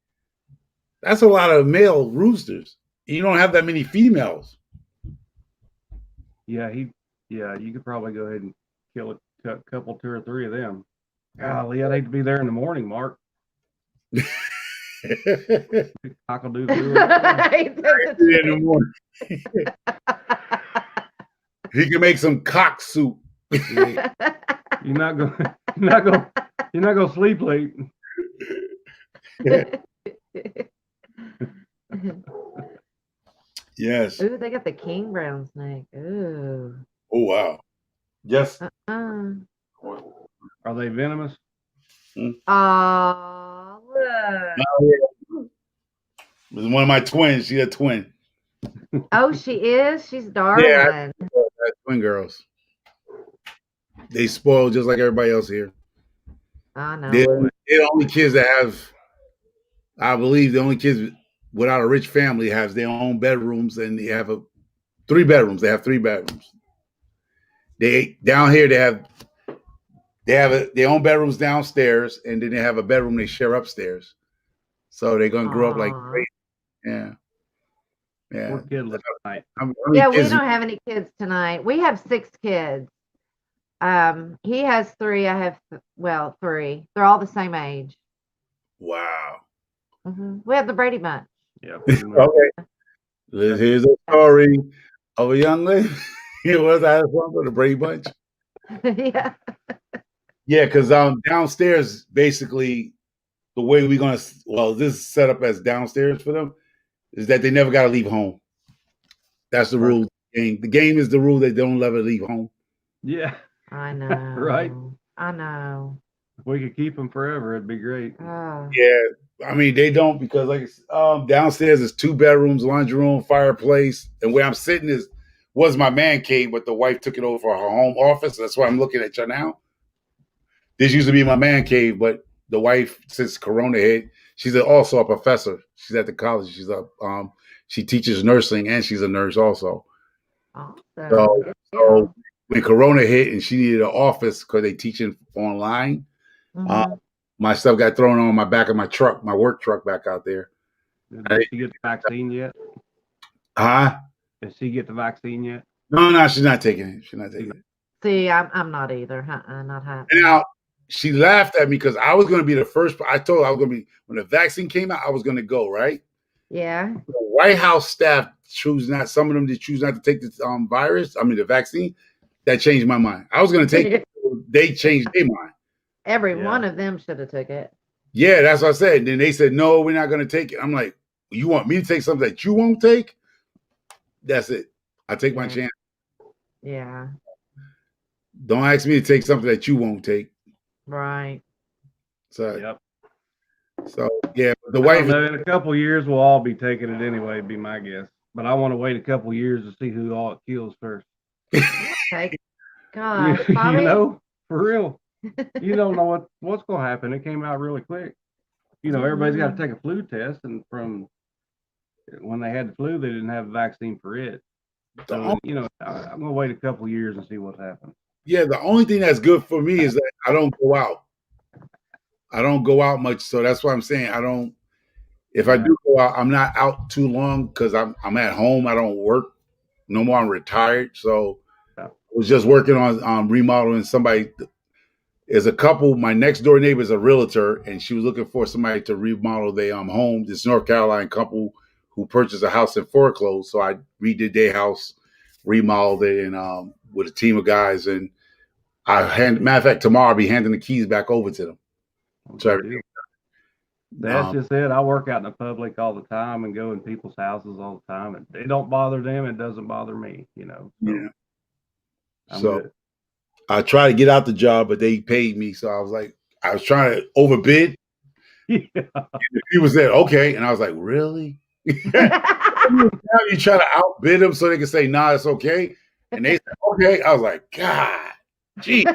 That's a lot of male roosters. You don't have that many females. Yeah, you could probably go ahead and kill a couple, 2 or 3 of them. Golly, I'd hate to be there in the morning, Mark. Cockle-doodle. In the morning. He can make some cock soup. You're not gonna sleep late. Yes. Ooh, they got the king brown snake. Ooh. Oh, wow. Yes. Are they venomous? Oh, look. It was one of my twins. She's a twin. Oh, she is? She's Darwin. Yeah. Twin girls. They spoil just like everybody else here. I know. They're the only kids that have, I believe, the only kids without a rich family has their own bedrooms, and they have 3 bedrooms. They have 3 bedrooms. Down here they have their own bedrooms downstairs, and then they have a bedroom they share upstairs. So they're gonna grow up like great. Yeah. Yeah. Poor kid looks nice. Yeah, we don't have any kids tonight. We have 6 kids. He has 3. I have 3. They're all the same age. Wow. We have the Brady Bunch. Yeah. Okay. Here's a story of a young lady. It was the Brady Bunch. Yeah. Yeah, because downstairs, basically, the way we're gonna this is set up as downstairs for them is that they never got to leave home. That's the rule. The game is the rule that they don't ever leave home. Yeah. I know. Right. I know. If we could keep them forever, it'd be great. Oh. Yeah, I mean they don't because like downstairs is 2 bedrooms, laundry room, fireplace, and where I'm sitting was my man cave, but the wife took it over for her home office. That's why I'm looking at you now. This used to be my man cave, but the wife, since Corona hit, she's also a professor. She's at the college. She teaches nursing and she's a nurse also. Awesome. So when Corona hit and she needed an office because they teaching online, my stuff got thrown on my back of my truck, my work truck back out there. Did she get the vaccine yet? Huh? Did she get the vaccine yet? No, she's not taking it. She's not taking it. See, I'm not either. Not happy. Now, she laughed at me because I was going to be the first. I told her I was going to be, when the vaccine came out, I was going to go, right? Yeah. The White House staff some of them that choose not to take the vaccine. That changed my mind. I was going to take it. They changed their mind. Every one of them should have took it. Yeah, that's what I said. And then they said, no, we're not going to take it. I'm like, you want me to take something that you won't take? That's it. I take my chance. Yeah. Don't ask me to take something that you won't take. Right. So, Yep. So yeah, the wife. In a couple years, we'll all be taking it anyway. Be my guess. But I want to wait a couple years to see who all it kills first. Okay. God, You Bobby. know, for real. You don't know what's going to happen. It came out really quick. You know, everybody's got to take a flu test, and from when they had the flu, they didn't have a vaccine for it. So, you know, I'm going to wait a couple years and see what happens. Yeah, the only thing that's good for me is that I don't go out. I don't go out much, so that's why I'm saying I don't. If I Yeah. do go out, I'm not out too long because I'm at home. I don't work no more. I'm retired, so Yeah. I was just working on remodeling. Somebody is a couple. My next door neighbor is a realtor, and she was looking for somebody to remodel their home. This North Carolina couple who purchased a house and foreclosed, so I redid their house, remodeled it, and with a team of guys. And matter of fact, tomorrow I'll be handing the keys back over to them. So Good everything. deal. That's just it. I work out in the public all the time and go in people's houses all the time, and it don't bother them. It doesn't bother me, So Yeah. I'm So good. I tried to get out the job, but they paid me. So I was like, I was trying to overbid. Yeah. People said, okay. And I was like, really? Now you try to outbid them so they can say, nah, it's okay. And they said, okay. I was like, God, gee.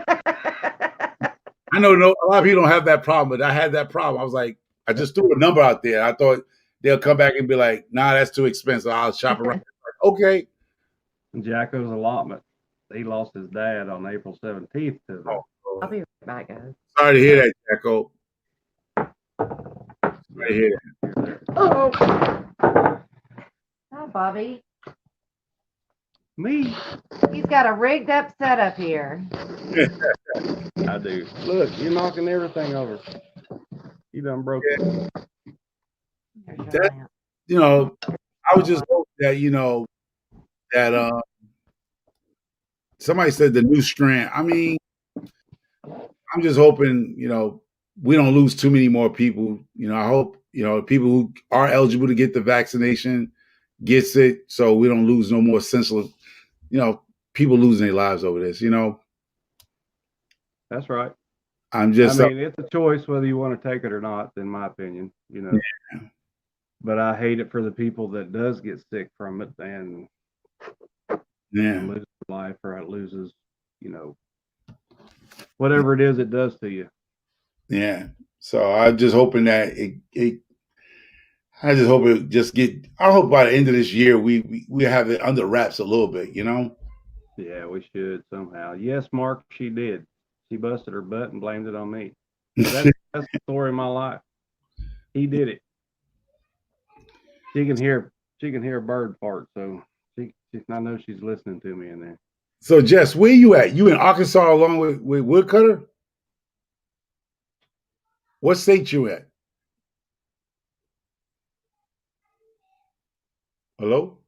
I know a lot of people don't have that problem, but I had that problem. I was like, I just threw a number out there. I thought they'll come back and be like, nah, that's too expensive. I'll shop around. Like, okay. Jacko's allotment. He lost his dad on April 17th to the I'll be right back, guys. Sorry to hear that, Jacko. Sorry to hear that. Oh. Hi, Bobby. me. He's got a rigged up setup here. I do. Look, you're knocking everything over. You done broke it. There's your That- lamp. I was just hoping that, that somebody said the new strand. I mean, I'm just hoping, we don't lose too many more people. I hope, people who are eligible to get the vaccination gets it so we don't lose no more senseless, people losing their lives over this, That's right. I'm just, I mean, it's a choice whether you want to take it or not, in my opinion, Yeah. But I hate it for the people that does get sick from it and yeah, loses life or it loses, whatever it is it does to you. yeah. So I'm just hoping that I just hope it just I hope by the end of this year we have it under wraps a little bit, Yeah, we should somehow. Yes, Mark, she did. She busted her butt and blamed it on me. That's the story of my life. He did it. She can hear a bird fart, so I know she's listening to me in there. So Jess, where you at? You in Arkansas along with Woodcutter? What state you at? Hello?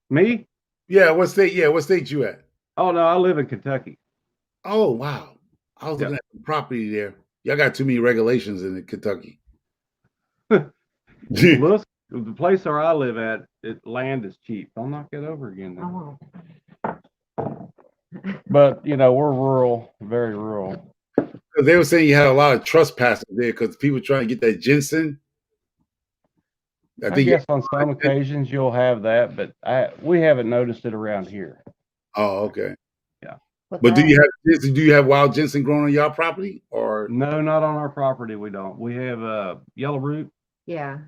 Me? Yeah, what state? Yeah, what state you at? Oh no, I live in Kentucky. Oh wow. I was looking at the property there. Y'all got too many regulations in Kentucky. Look, the place where I live at, land is cheap. I'll knock it over again now. Oh, But we're rural, very rural. They were saying you had a lot of trespassers there because people trying to get that ginseng. I guess on some occasions you'll have that, but we haven't noticed it around here. Oh, okay. Yeah. But do you have wild ginseng growing on your property or? No, not on our property. We don't. We have yellow root. yeah.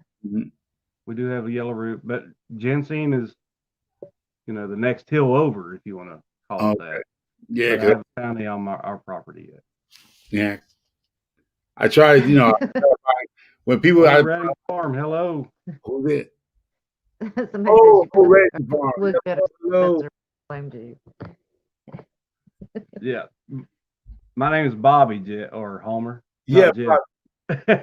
We do have a yellow root, but ginseng is, the next hill over, if you want to call it that. Yeah, but I haven't found any on our property yet. Yeah. I tried, when people Redding Farm, hello. Who's it? Somebody Oh, said she Redding Farm. was better. Hello. Blamed you. Yeah. My name is Bobby Jet or Homer. Yeah. That's what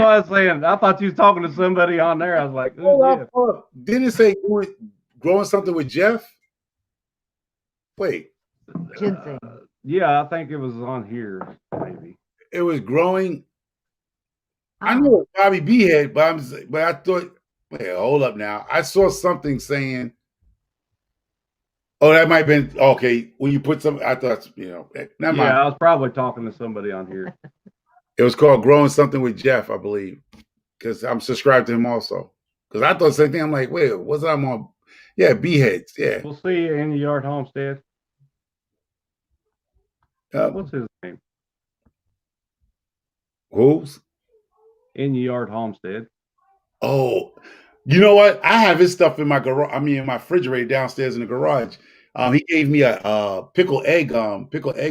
I was saying. I thought you was talking to somebody on there. I was like, didn't it say you were growing something with Jeff? Wait. Ginseng. Yeah, I think it was on here, maybe. It was growing. I know what Bobby B had, but I thought, wait, hold up now. I saw something saying, oh, that might have been okay. When you put some, I thought, never mind. Yeah, I was probably talking to somebody on here. It was called Growing Something with Jeff, I believe, because I'm subscribed to him also. Because I thought the same thing. I'm like, wait, what's I'm on? Yeah, B-heads. Yeah. We'll see you in the yard homestead. What's his name? Who's? In the yard homestead. Oh, you know what? I have his stuff in my garage. I mean, in my refrigerator downstairs in the garage. He gave me a pickled egg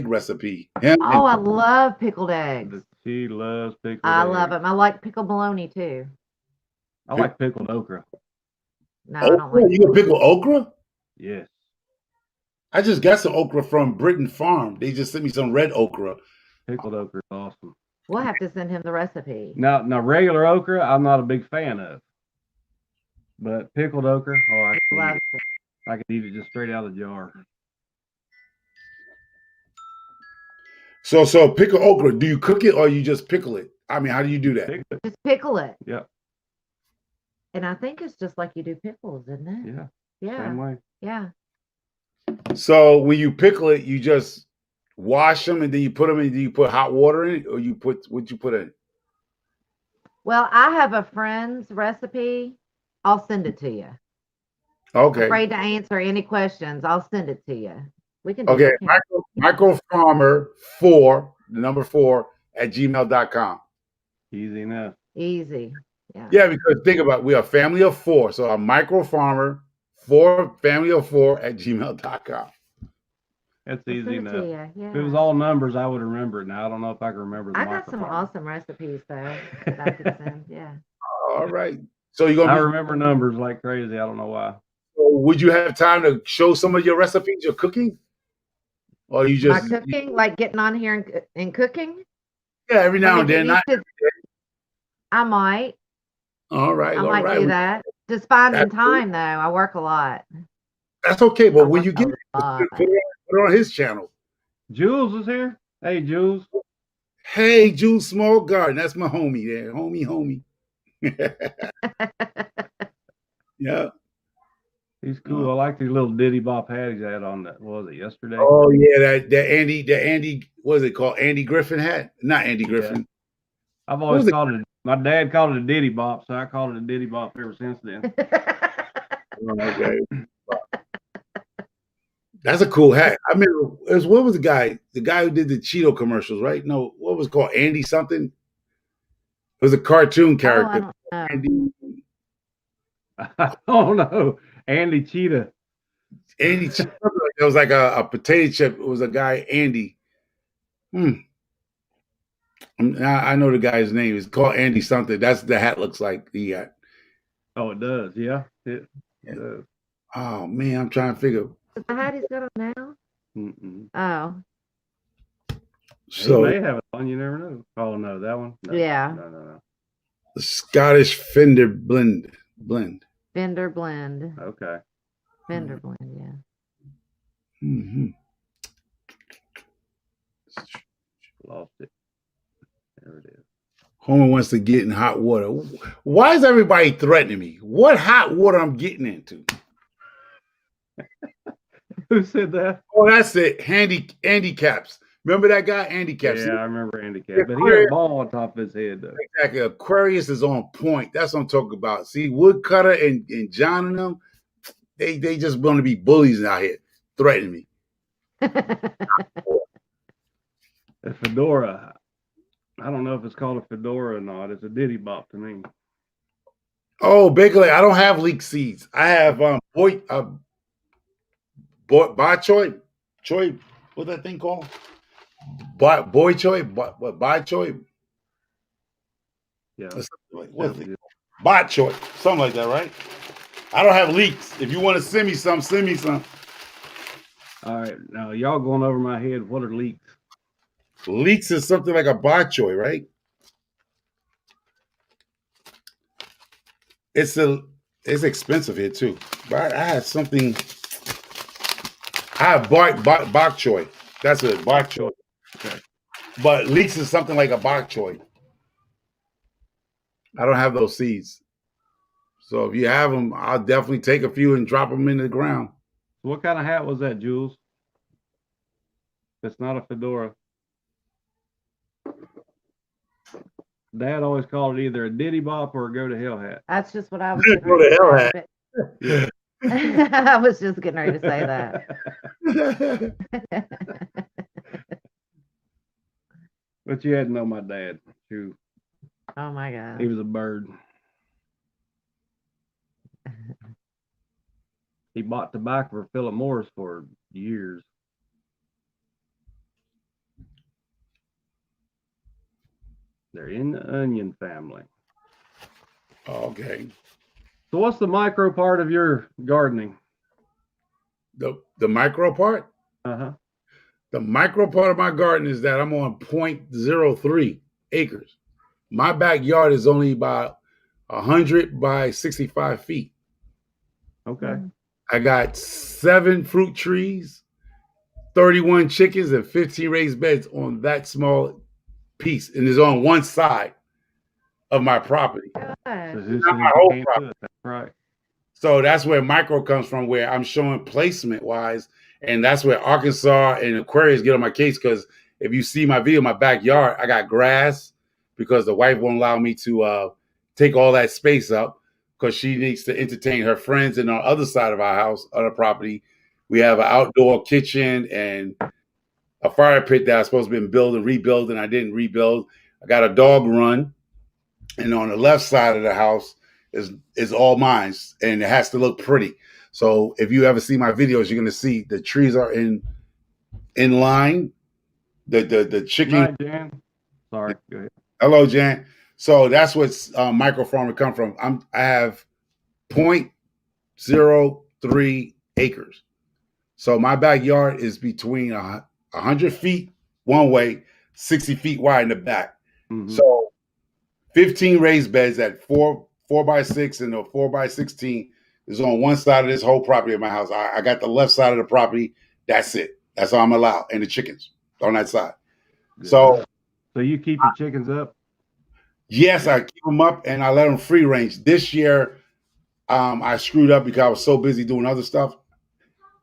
recipe. Him and Oh, I love pickled eggs. She loves pickled I eggs. love them. I like pickled bologna too. I like pickled okra. No, I don't okra. like. You gonna pickle okra? Yes. I just got some okra from Britain Farm. They just sent me some red okra. Pickled okra is awesome. We'll have to send him the recipe. Now regular okra, I'm not a big fan of. But pickled okra, oh, I can Love eat it. it. I can eat it just straight out of the jar. So pickle okra. Do you cook it or you just pickle it? I mean, how do you do that? Pickle it. Just pickle it. Yep. And I think it's just like you do pickles, isn't it? Yeah. Yeah. Same way. Yeah. So when you pickle it, you just wash them and then you put them in. Do you put hot water in it, or what you put in it? Well, I have a friend's recipe. I'll send it to you. Okay. Afraid to answer any questions. I'll send it to you. We can do Okay. that. Micro Farmer 4, the number 4 at gmail.com. Easy enough. Easy. Yeah. Yeah, because think about it, we are a family of 4. So a Micro Farmer 4, family of 4 at gmail.com. That's I'll easy send it enough. to you. Yeah. If it was all numbers, I would remember it. Now I don't know if I can remember the I got some microphone. awesome recipes though that I could send. Yeah. All right. So you're I gonna remember numbers like crazy. I don't know why. would you have time to show some of your recipes, your cooking? Or you My just cooking, like getting on here and cooking. yeah, every now and Let me then. get Not, used to- I might. all right, I all might right. do that. Just finding That's time though. I work a lot. That's okay, I but when work you get a lot. put it on his channel. Jules is here. Hey, Jules. Hey, Jules Small Garden. That's my homie there. Homie. Yeah. He's cool. I like these little Diddy Bop hats he had on that. What was it, yesterday? Oh yeah, that Andy, what is it called? Andy Griffin hat? Not Andy Griffin. I've always was it? called it. My dad called it a Diddy Bop, so I called it a Diddy Bop ever since then. Okay. That's a cool hat. I mean, what was the guy? The guy who did the Cheeto commercials, right? No, what was it called? Andy something? It was a cartoon Oh, character. I don't know. Andy, I don't know. Andy Cheetah. Andy. It was like a potato chip. It was a guy, Andy. I know the guy's name. It's called Andy something. That's the hat looks like. He got. Oh, it does. Yeah. It Yeah. does. Oh man, I'm trying to figure. Is the hat he's got on now? Mm-mm. Oh, So, So he may have it on. You never know. Oh, no, that one? No, yeah. No. the Scottish Fender blend. Fender blend. Okay. Fender blend. Yeah. Mm-hmm. Lost it. There it is. Homer wants to get in hot water. Why is everybody threatening me? What hot water I'm getting into? Who said that? Oh, that's it. Andy Caps. Remember that guy, Andy Caps? Yeah, I remember Andy Cat. But he had a ball on top of his head, though. Exactly. Aquarius is on point. That's what I'm talking about. See, Woodcutter and John and them, they just want to be bullies out here, threatening me. A fedora. I don't know if it's called a fedora or not. It's a Diddy Bop to me. Oh, Baker, I don't have leek seeds. I have bok choy. What's that thing called? Boy choy. Bok choy. Yeah. What's it? Bok choy. Something like that, right? I don't have leeks. If you want to send me some, send me some. All right. Now, y'all going over my head. What are leeks? Leeks is something like a bok choy, right? It's expensive here too. But I have something. I have bok choy. That's it, bok choy. Okay. But leeks is something like a bok choy. I don't have those seeds. So if you have them, I'll definitely take a few and drop them into the ground. So what kind of hat was that, Jules? It's not a fedora. Dad always called it either a Diddy Bop or a Go to Hell hat. That's just what I was. Go to hell hat. Yeah. I was just getting ready to say that. But you had to know my dad. Shoot. Oh my God. He was a bird. He bought tobacco for Philip Morris for years. They're in the onion family. Okay. So what's the micro part of your gardening? The micro part? Uh-huh. The micro part of my garden is that I'm on 0.03 acres. My backyard is only about 100 by 65 feet. Okay. I got 7 fruit trees, 31 chickens, and 15 raised beds on that small piece. And it's on one side of my property. So Good. who Not said my you whole can't property. do it? That's right. So that's where micro comes from, where I'm showing placement wise. And that's where Arkansas and Aquarius get on my case, because if you see my video, my backyard, I got grass because the wife won't allow me to take all that space up because she needs to entertain her friends. And on the other side of our house, other property, we have an outdoor kitchen and a fire pit that I was supposed to be rebuilding. I didn't rebuild. I got a dog run. And on the left side of the house is all mine, and it has to look pretty. So if you ever see my videos, you're gonna see the trees are in line. The chicken. Right, Jan. Sorry. Go ahead. Hello, Jan. So that's what's micro farming come from. I have 0.03 acres. So my backyard is between 100 feet one way, 60 feet wide in the back. Mhm. So 15 raised beds at 4x6 and a 4x16 is on one side of this whole property of my house. I got the left side of the property. That's it. That's all I'm allowed. And the chickens on that side. Good. So you keep your chickens up? yes, I keep them up and I let them free range. This year, I screwed up because I was so busy doing other stuff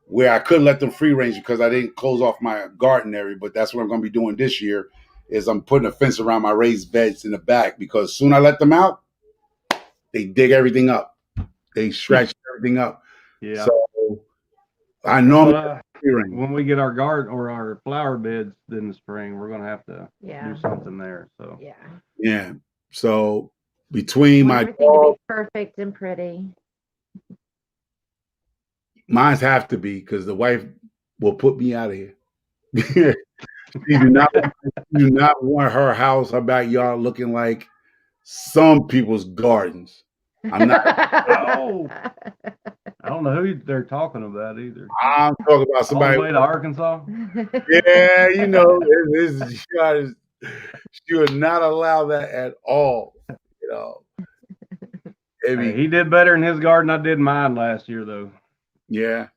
where I couldn't let them free range because I didn't close off my garden area. But that's what I'm going to be doing this year is I'm putting a fence around my raised beds in the back, because soon I let them out, they dig everything up. They scratch everything up. Yeah. So I normally But, when we get our garden or our flower beds in the spring, we're going to have to Yeah. do something there. So Yeah. yeah. So between Want my everything to dog, be perfect and pretty. mines have to be, because the wife will put me out of here. She do not want her house, her backyard looking like some people's gardens. I'm not. Oh. I don't know who they're talking about either. I'm talking about All somebody. the way to Arkansas? Yeah, you know, she would not allow that at all. You know, I mean, He did better in his garden than I did mine last year, though. yeah,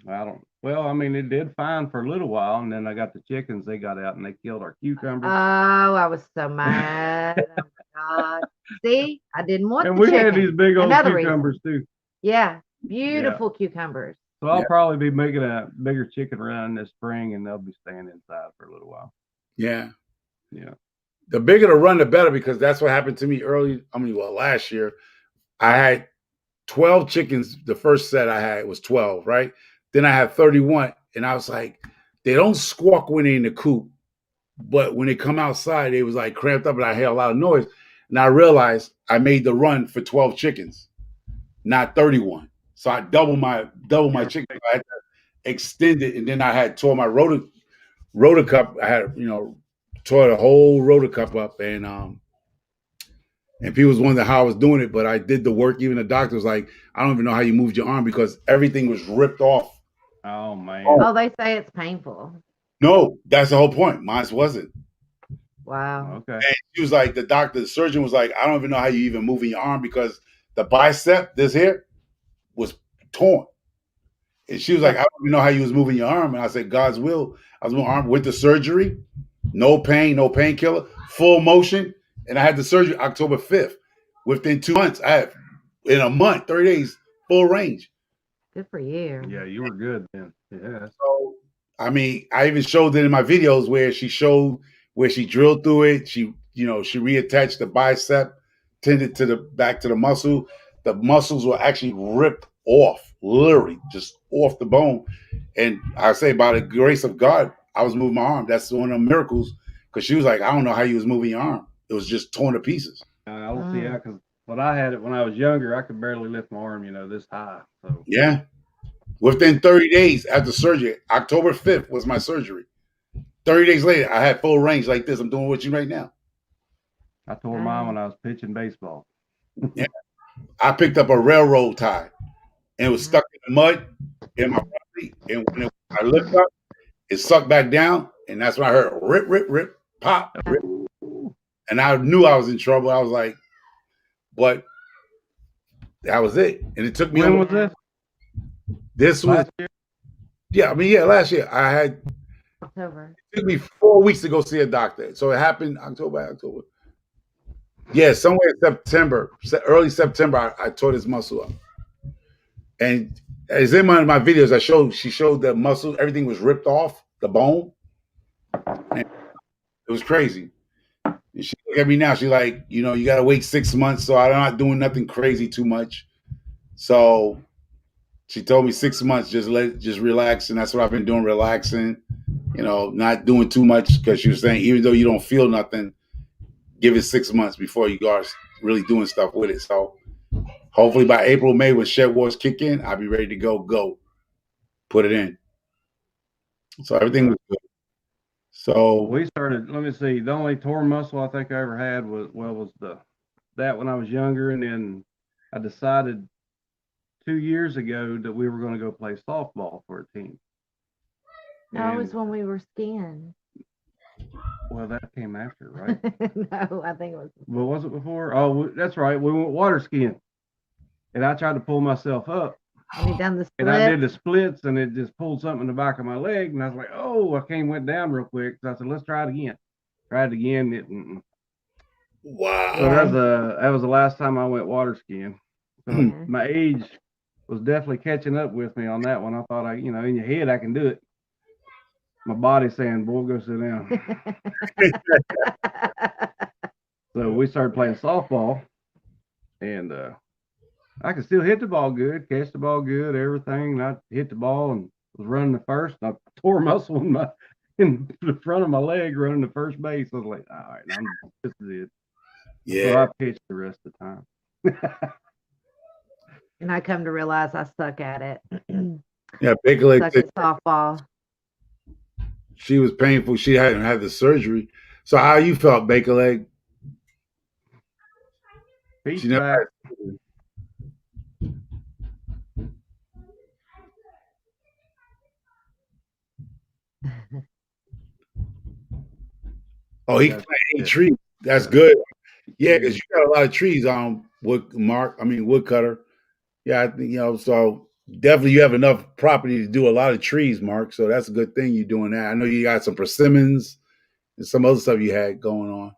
Well, I mean, it did fine for a little while, and then I got the chickens. They got out and they killed our cucumbers. Oh, I was so mad. Oh my God. See, I didn't want and the we chicken. had these big old Another reason. cucumbers too. Yeah, beautiful cucumbers. So I'll Yeah. probably be making a bigger chicken run this spring, and they'll be staying inside for a little while. yeah. Yeah. The bigger the run, the better, because that's what happened to me last year. I had 12 chickens. The first set I had was 12, right? Then I had 31, and I was like, they don't squawk when they're in the coop, but when they come outside, they was like cramped up, and I hear a lot of noise. And I realized I made the run for 12 chickens, not 31. So I double my chicken. I had to extend it, and then I had tore my rotor cup. I had tore the whole rotor cup up, and people was wondering how I was doing it, but I did the work. Even the doctor was like, I don't even know how you moved your arm, because everything was ripped off. Oh man. Oh, they say it's painful. No, that's the whole point. Mine wasn't. Wow. Okay. She was like, the surgeon was like, I don't even know how you even moving your arm, because the bicep, this here, was torn. And she was like, I don't even know how you was moving your arm. And I said, God's will. I was moving my arm with the surgery, no pain, no painkiller, full motion. And I had the surgery October 5th. Within 2 months, I had, in a month, 30 days, full range. Good for you. Yeah, you were good then. Yeah. So, I mean, I even showed it in my videos where she showed where she drilled through it. She reattached the bicep, tended to the back to the muscle. The muscles were actually ripped off, literally just off the bone. And I say, by the grace of God, I was moving my arm. That's one of the miracles, because she was like, I don't know how you was moving your arm. It was just torn to pieces. I don't see how, because when I had it when I was younger, I could barely lift my arm, this high. So Yeah. Within 30 days after surgery, October 5th was my surgery. 30 days later, I had full range like this. I'm doing with you right now. I tore mine when I was pitching baseball. Yeah. I picked up a railroad tie and it was stuck in the mud in my body. And when I lifted up, it sucked back down. And that's when I heard rip, rip, rip, pop, rip. And I knew I was in trouble. I was like, but that was it. And it took me. When was this? This was, Last year? yeah, last year. October. It took me 4 weeks to go see a doctor. So it happened October. Yeah, somewhere in September, early September, I tore this muscle up. And as in one of my videos, she showed the muscle, everything was ripped off, the bone. And it was crazy. And she looked at me now, she's like, you got to wait 6 months. So I'm not doing nothing crazy too much. So she told me 6 months, just relax. And that's what I've been doing, relaxing, not doing too much, because she was saying, even though you don't feel nothing, give it 6 months before you start really doing stuff with it. So hopefully by April, May, when Shed Wars kick in, I'll be ready to go. Put it in. So everything was good. So we started, let me see, the only torn muscle I think I ever had was that when I was younger. And then I decided 2 years ago that we were going to go play softball for a team. No, it was when we were skiing. Well, that came after, right? No, I think it was. What was it before? Oh, that's right. We went water skiing. And I tried to pull myself up. And you done the split? And I did the splits, and it just pulled something in the back of my leg. And I was like, oh, I went down real quick. So I said, let's try it again. Tried it again. wow. So that was the last time I went water skiing. So my age was definitely catching up with me on that one. I thought in your head, I can do it. My body's saying, boy, go sit down. So we started playing softball, and I could still hit the ball good, catch the ball good, everything. And I hit the ball and was running the first. And I tore a muscle in the front of my leg running the first base. I was like, all right, this is it. Yeah. So I pitched the rest of the time. And I come to realize I suck at it. Yeah, Baker Leg Suck said at softball. she was painful. She hadn't had the surgery. So how you felt, Baker Leg? Peace She never back. had surgery. Oh, he planted 8 trees. That's good. Yeah, because you got a lot of trees on woodcutter. Yeah, I think, so definitely you have enough property to do a lot of trees, Mark. So that's a good thing you're doing that. I know you got some persimmons and some other stuff you had going on.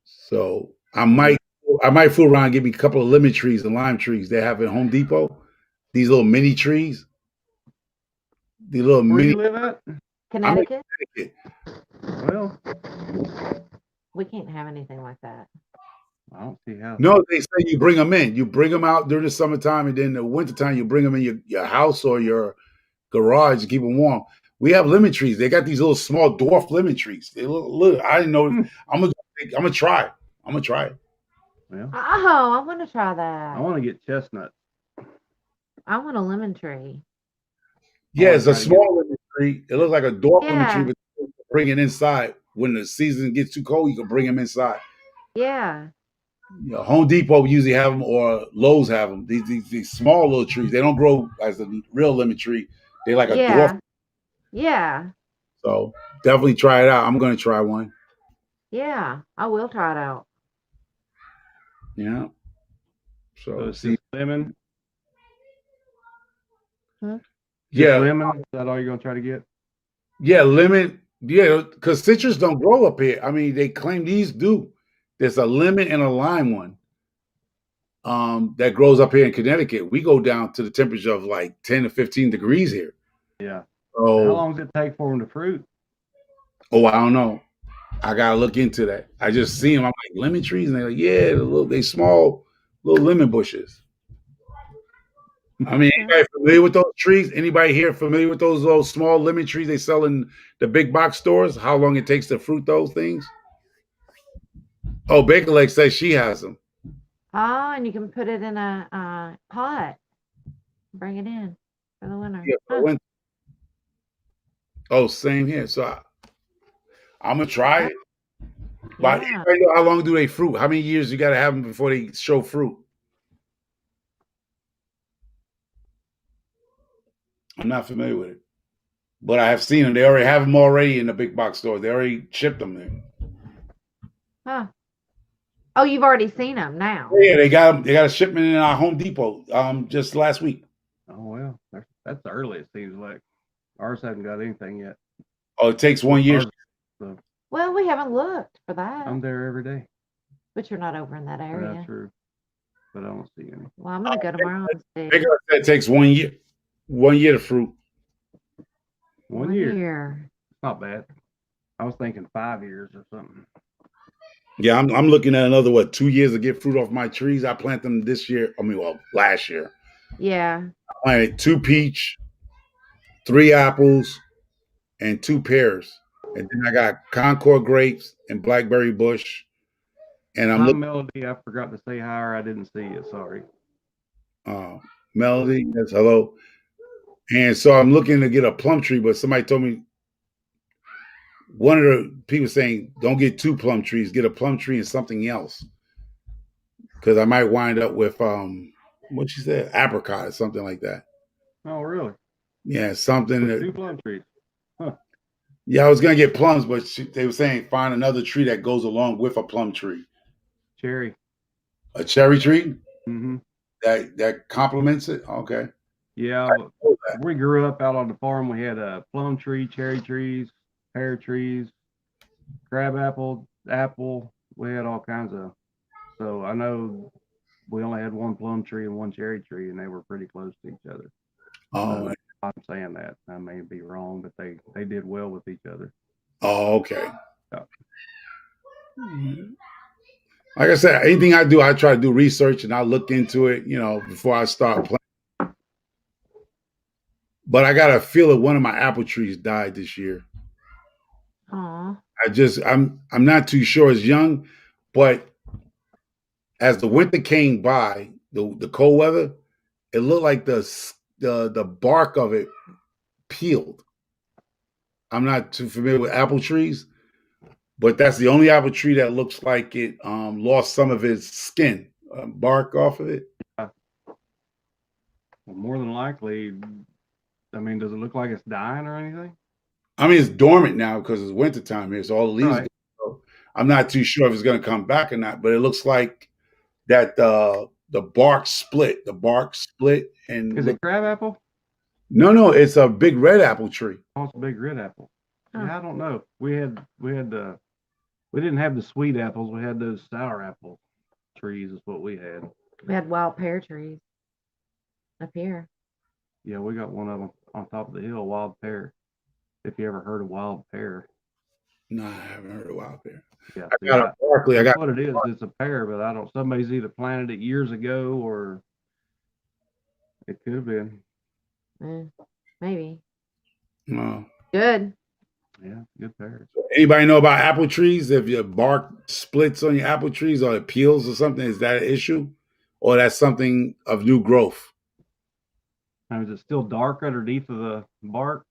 So I might fool around and give me a couple of lemon trees and lime trees they have at Home Depot. These little mini trees. The little Where mini. you live at? Connecticut? Well, We can't have anything like that. I don't see how. No, they say you bring them in. You bring them out during the summertime, and then the wintertime you bring them in your house or your garage to keep them warm. We have lemon trees. They got these little small dwarf lemon trees. They look. I didn't know. I'm gonna try. I'm gonna try it. Well, Oh, I want to try that. I want to get chestnut. I want a lemon tree. Yeah, it's a try to small lemon tree. It looks like a dwarf lemon Yeah. tree, but you can bring it inside. When the season gets too cold, you can bring them inside. Yeah. Home Depot usually have them, or Lowe's have them. These small little trees. They don't grow as a real lemon tree. They like a dwarf. Yeah. So definitely try it out. I'm going to try one. Yeah. I will try it out. Yeah. So So see lemon. Huh? yeah, Lemon. Is that all you're gonna try to get? yeah, lemon. Yeah, because citrus don't grow up here. I mean, they claim these do. There's a lemon and a lime one that grows up here in Connecticut. We go down to the temperature of like 10 to 15 degrees here. Yeah. So, How long does it take for them to fruit? oh, I don't know. I gotta look into that. I just see them. I'm like, lemon trees, and they're like, yeah, they small little lemon bushes. I mean, anybody familiar with those trees? Anybody here familiar with those little small lemon trees they sell in the big box stores? How long it takes to fruit those things? Oh, Baker Lake says she has them. Oh, and you can put it in a pot. Bring it in for the winter. Yeah, Huh. oh, same here. So I'm gonna try it. But Yeah. anybody know how long do they fruit? How many years you got to have them before they show fruit? I'm not familiar with it, but I have seen them. They already have them already in the big box store. They already shipped them there. Huh. Oh, you've already seen them now. Yeah, they got them. They got a shipment in our Home Depot just last week. Oh well, that's early. It seems like ours haven't got anything yet. Oh, it takes 1 year. Ours, Well, we haven't looked for that, I'm there every day. but you're not over in that area. That's true, but I don't see any. Well, I'm gonna go tomorrow and see. Big Eye said it takes 1 year. 1 year to fruit. 1 year. Year. It's not bad. I was thinking 5 years or something. Yeah, I'm looking at another 2 years to get fruit off my trees. I plant them this year. Last year. Yeah. I planted 2 peach, 3 apples, and 2 pears. And then I got Concord grapes and blackberry bush. And I'm Hi, looking Melody. I forgot to say hi, or I didn't see you. Sorry. Melody, yes, hello. And so I'm looking to get a plum tree, but somebody told me one of the people saying don't get 2 plum trees, get a plum tree and something else. Because I might wind up with what she said, apricot or something like that. Oh, really? Yeah, something With that 2 plum trees. yeah, I was gonna get plums, but they were saying find another tree that goes along with a plum tree. Cherry. A cherry tree Mm-hmm. that complements it. Okay. Yeah, we grew up out on the farm. We had a plum tree, cherry trees, pear trees, crab apple. We had all kinds of. So I know we only had 1 plum tree and 1 cherry tree, and they were pretty close to each other. Oh, I'm saying that I may be wrong, but they did well with each other. oh, okay. Yeah. Like I said, anything I do, I try to do research and I look into it, before I start playing. But I got a feel that one of my apple trees died this year. Aw. I'm not too sure. It's young, but as the winter came by, the cold weather, it looked like the bark of it peeled. I'm not too familiar with apple trees, but that's the only apple tree that looks like it lost some of its skin, bark off of it. Well, more than likely, I mean, does it look like it's dying or anything? I mean, it's dormant now because it's wintertime here, so all the leaves. Right. So I'm not too sure if it's going to come back or not, but it looks like that the bark split. The bark split, and Is it crab apple? no, it's a big red apple tree. Oh, it's a big red apple. Huh. Yeah, I don't know. We didn't have the sweet apples. We had those sour apple trees. Is what we had. We had wild pear trees up here. Yeah, we got one of them on top of the hill, wild pear. If you ever heard of wild pear. No, I haven't heard of wild pear. Yeah, I got a Barkley. I got what it is. It's a pear, but I don't. Somebody's either planted it years ago or it could have been. Maybe. no. Good. Yeah, good pear. Anybody know about apple trees? If your bark splits on your apple trees or it peels or something, is that an issue, or that's something of new growth? Now, is it still dark underneath of the bark?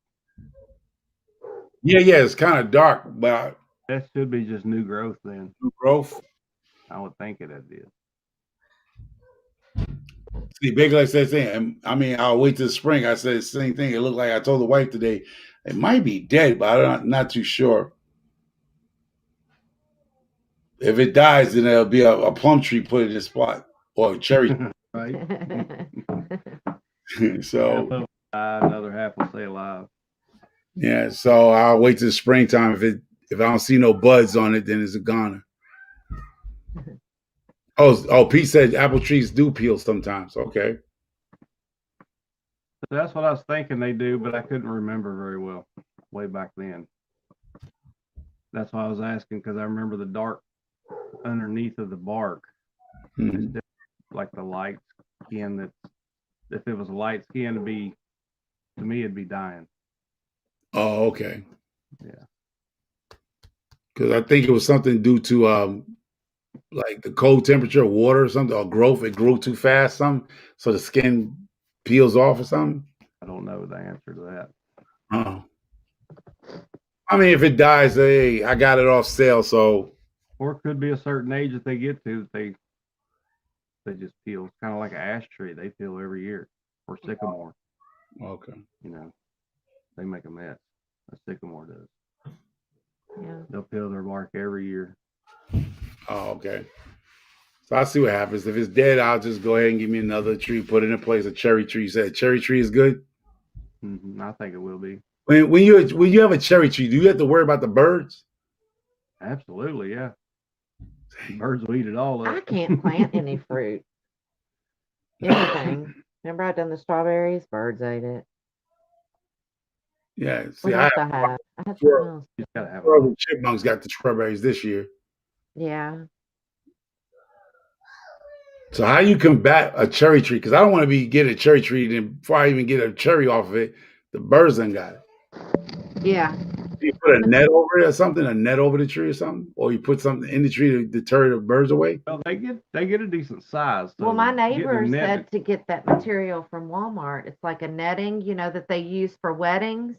Yeah, it's kind of dark, but That should be just new growth then. new growth. I would think it is. See, Big like said, same. I mean, I'll wait till spring. I said the same thing. It looked like I told the wife today, it might be dead, but I'm not too sure. If it dies, then there'll be a plum tree put in its spot or a cherry. Right? So Another half will stay alive. yeah, so I'll wait till springtime. If I don't see no buds on it, then it's a goner. Oh, Pete said apple trees do peel sometimes. Okay. That's what I was thinking they do, but I couldn't remember very well way back then. That's why I was asking, because I remember the dark underneath of the bark. Mhm. It's just like the light skin that's, if it was a light skin, to me, it'd be dying. Oh, okay. Yeah. Because I think it was something due to like the cold temperature of water or something, or growth, it grew too fast, something, so the skin peels off or something? I don't know the answer to that. Oh. I mean, if it dies, hey, I got it off sale, so Or it could be a certain age that they get to that they just peel. It's kind of like an ash tree. They peel every year. Or sycamore, okay. you know, they make a mess. A sycamore does. Yeah. They'll peel their bark every year. Oh, okay. So I'll see what happens. If it's dead, I'll just go ahead and give me another tree, put it in place. A cherry tree. You said cherry tree is good. I think it will be. When you have a cherry tree, do you have to worry about the birds? Absolutely, yeah. Birds will eat it all I up. can't plant any fruit. Anything. Remember I done the strawberries? Birds ate it. Yeah. What See, I else have I had? I had Squirrel. something else. Just gotta have squirrels a and chipmunks got the strawberries this year. Yeah. So how you combat a cherry tree? Because I don't want to get a cherry tree, and before I even get a cherry off of it, the birds done got it. Yeah. You put a net over it or something, a net over the tree or something, or you put something in the tree to deter the birds away. well, they get a decent size. So Well, my getting a neighbor net said to get that material from Walmart. It's like a netting, that they use for weddings,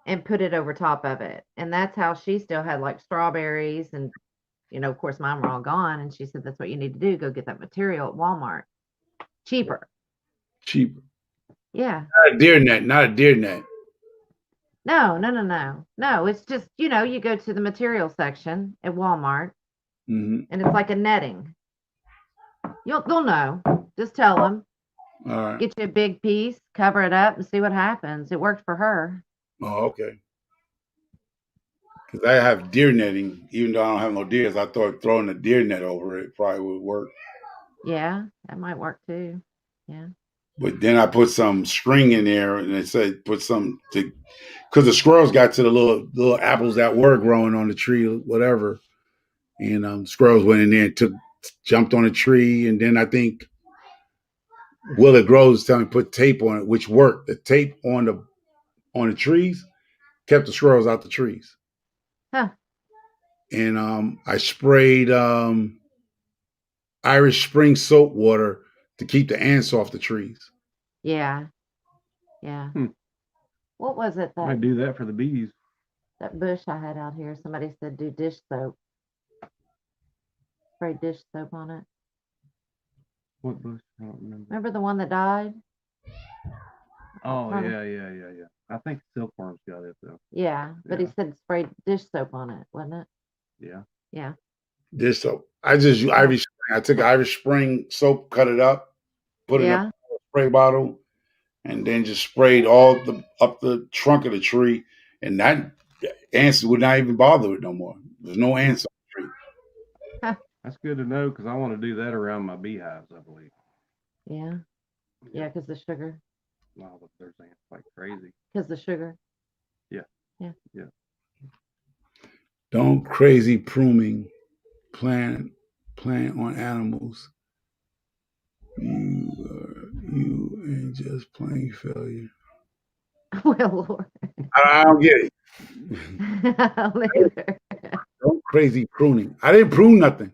and put it over top of it. And that's how she still had like strawberries and, of course mine were all gone. And she said, that's what you need to do. Go get that material at Walmart. Cheaper. Cheap. Yeah. Not a deer net. Not a deer net. No. No, it's just, you go to the material section at Walmart Mm-hmm. and it's like a netting. They'll know. Just tell them. All right. Get you a big piece, cover it up, and see what happens. It worked for her. Oh, okay. Because I have deer netting, even though I don't have no deers. I thought throwing a deer net over it probably would work. Yeah, that might work too. Yeah. But then I put some string in there, and it said put some to, because the squirrels got to the little apples that were growing on the tree, whatever. And squirrels went in there and jumped on a tree, and then I think Willa Groves telling me put tape on it, which worked. The tape on the trees kept the squirrels out the trees. Huh. And I sprayed Irish Spring soap water to keep the ants off the trees. Yeah. Yeah. What was it might do that for the bees. that bush I had out here? Somebody said do dish soap. Spray dish soap on it. What bush? I don't remember. Remember the one that died? Oh Huh. yeah. I think silkworms got it though. Yeah, but he Yeah. said spray dish soap on it, wasn't it? Yeah. Yeah. Dish soap. I just use Irish Spring. I took Irish Spring soap, cut it up, put it in Yeah. a spray bottle, and then just sprayed up the trunk of the tree, and that ants would not even bother it no more. There's no ants on the tree. That's good to know because I want to do that around my beehives, I believe. Yeah. Yeah, because the sugar. Wow, but there's ants like crazy. Because the sugar. Don't crazy pruning plant on animals. You ain't just plain failure. Well, Lord. I don't get it. Later. Don't crazy pruning. I didn't prune nothing.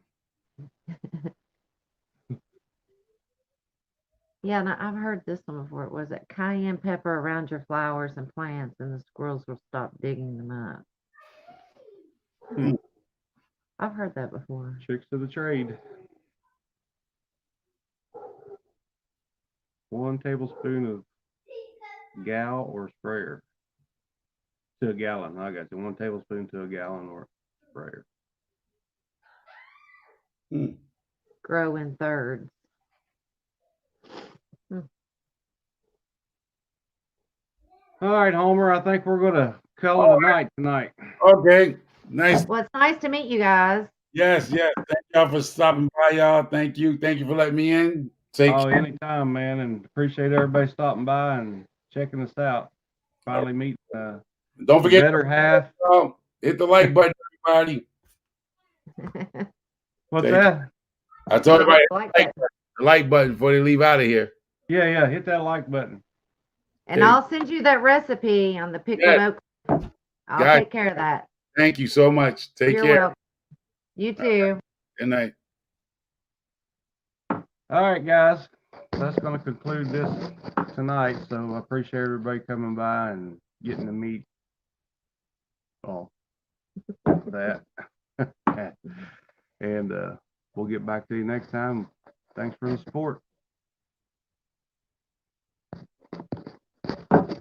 Yeah, and I've heard this one before. It was cayenne pepper around your flowers and plants, and the squirrels will stop digging them up. Hmm. I've heard that before. Tricks of the trade. 1 tablespoon of gal or sprayer to a gallon. I got you. 1 tablespoon to a gallon or sprayer. Grow in thirds. All right, Homer. I think we're gonna call it a night tonight. Okay. Nice. Well, it's nice to meet you guys. Yes. Thank y'all for stopping by, y'all. Thank you. Thank you for letting me in. Take Oh, care. anytime, man, and appreciate everybody stopping by and checking us out. Finally meet Don't the forget, better half. hit the like button, everybody. What's Thank that? I told everybody Like like that. the like button before they leave out of here. Yeah. Hit that like button. And I'll send you that recipe on the pickled Yes. oak. I'll Got take care of that. Thank you so much. Take You're care. welcome. You too. Good night. All right, guys, that's going to conclude this tonight. So I appreciate everybody coming by and getting to meet all that. And we'll get back to you next time. Thanks for the support.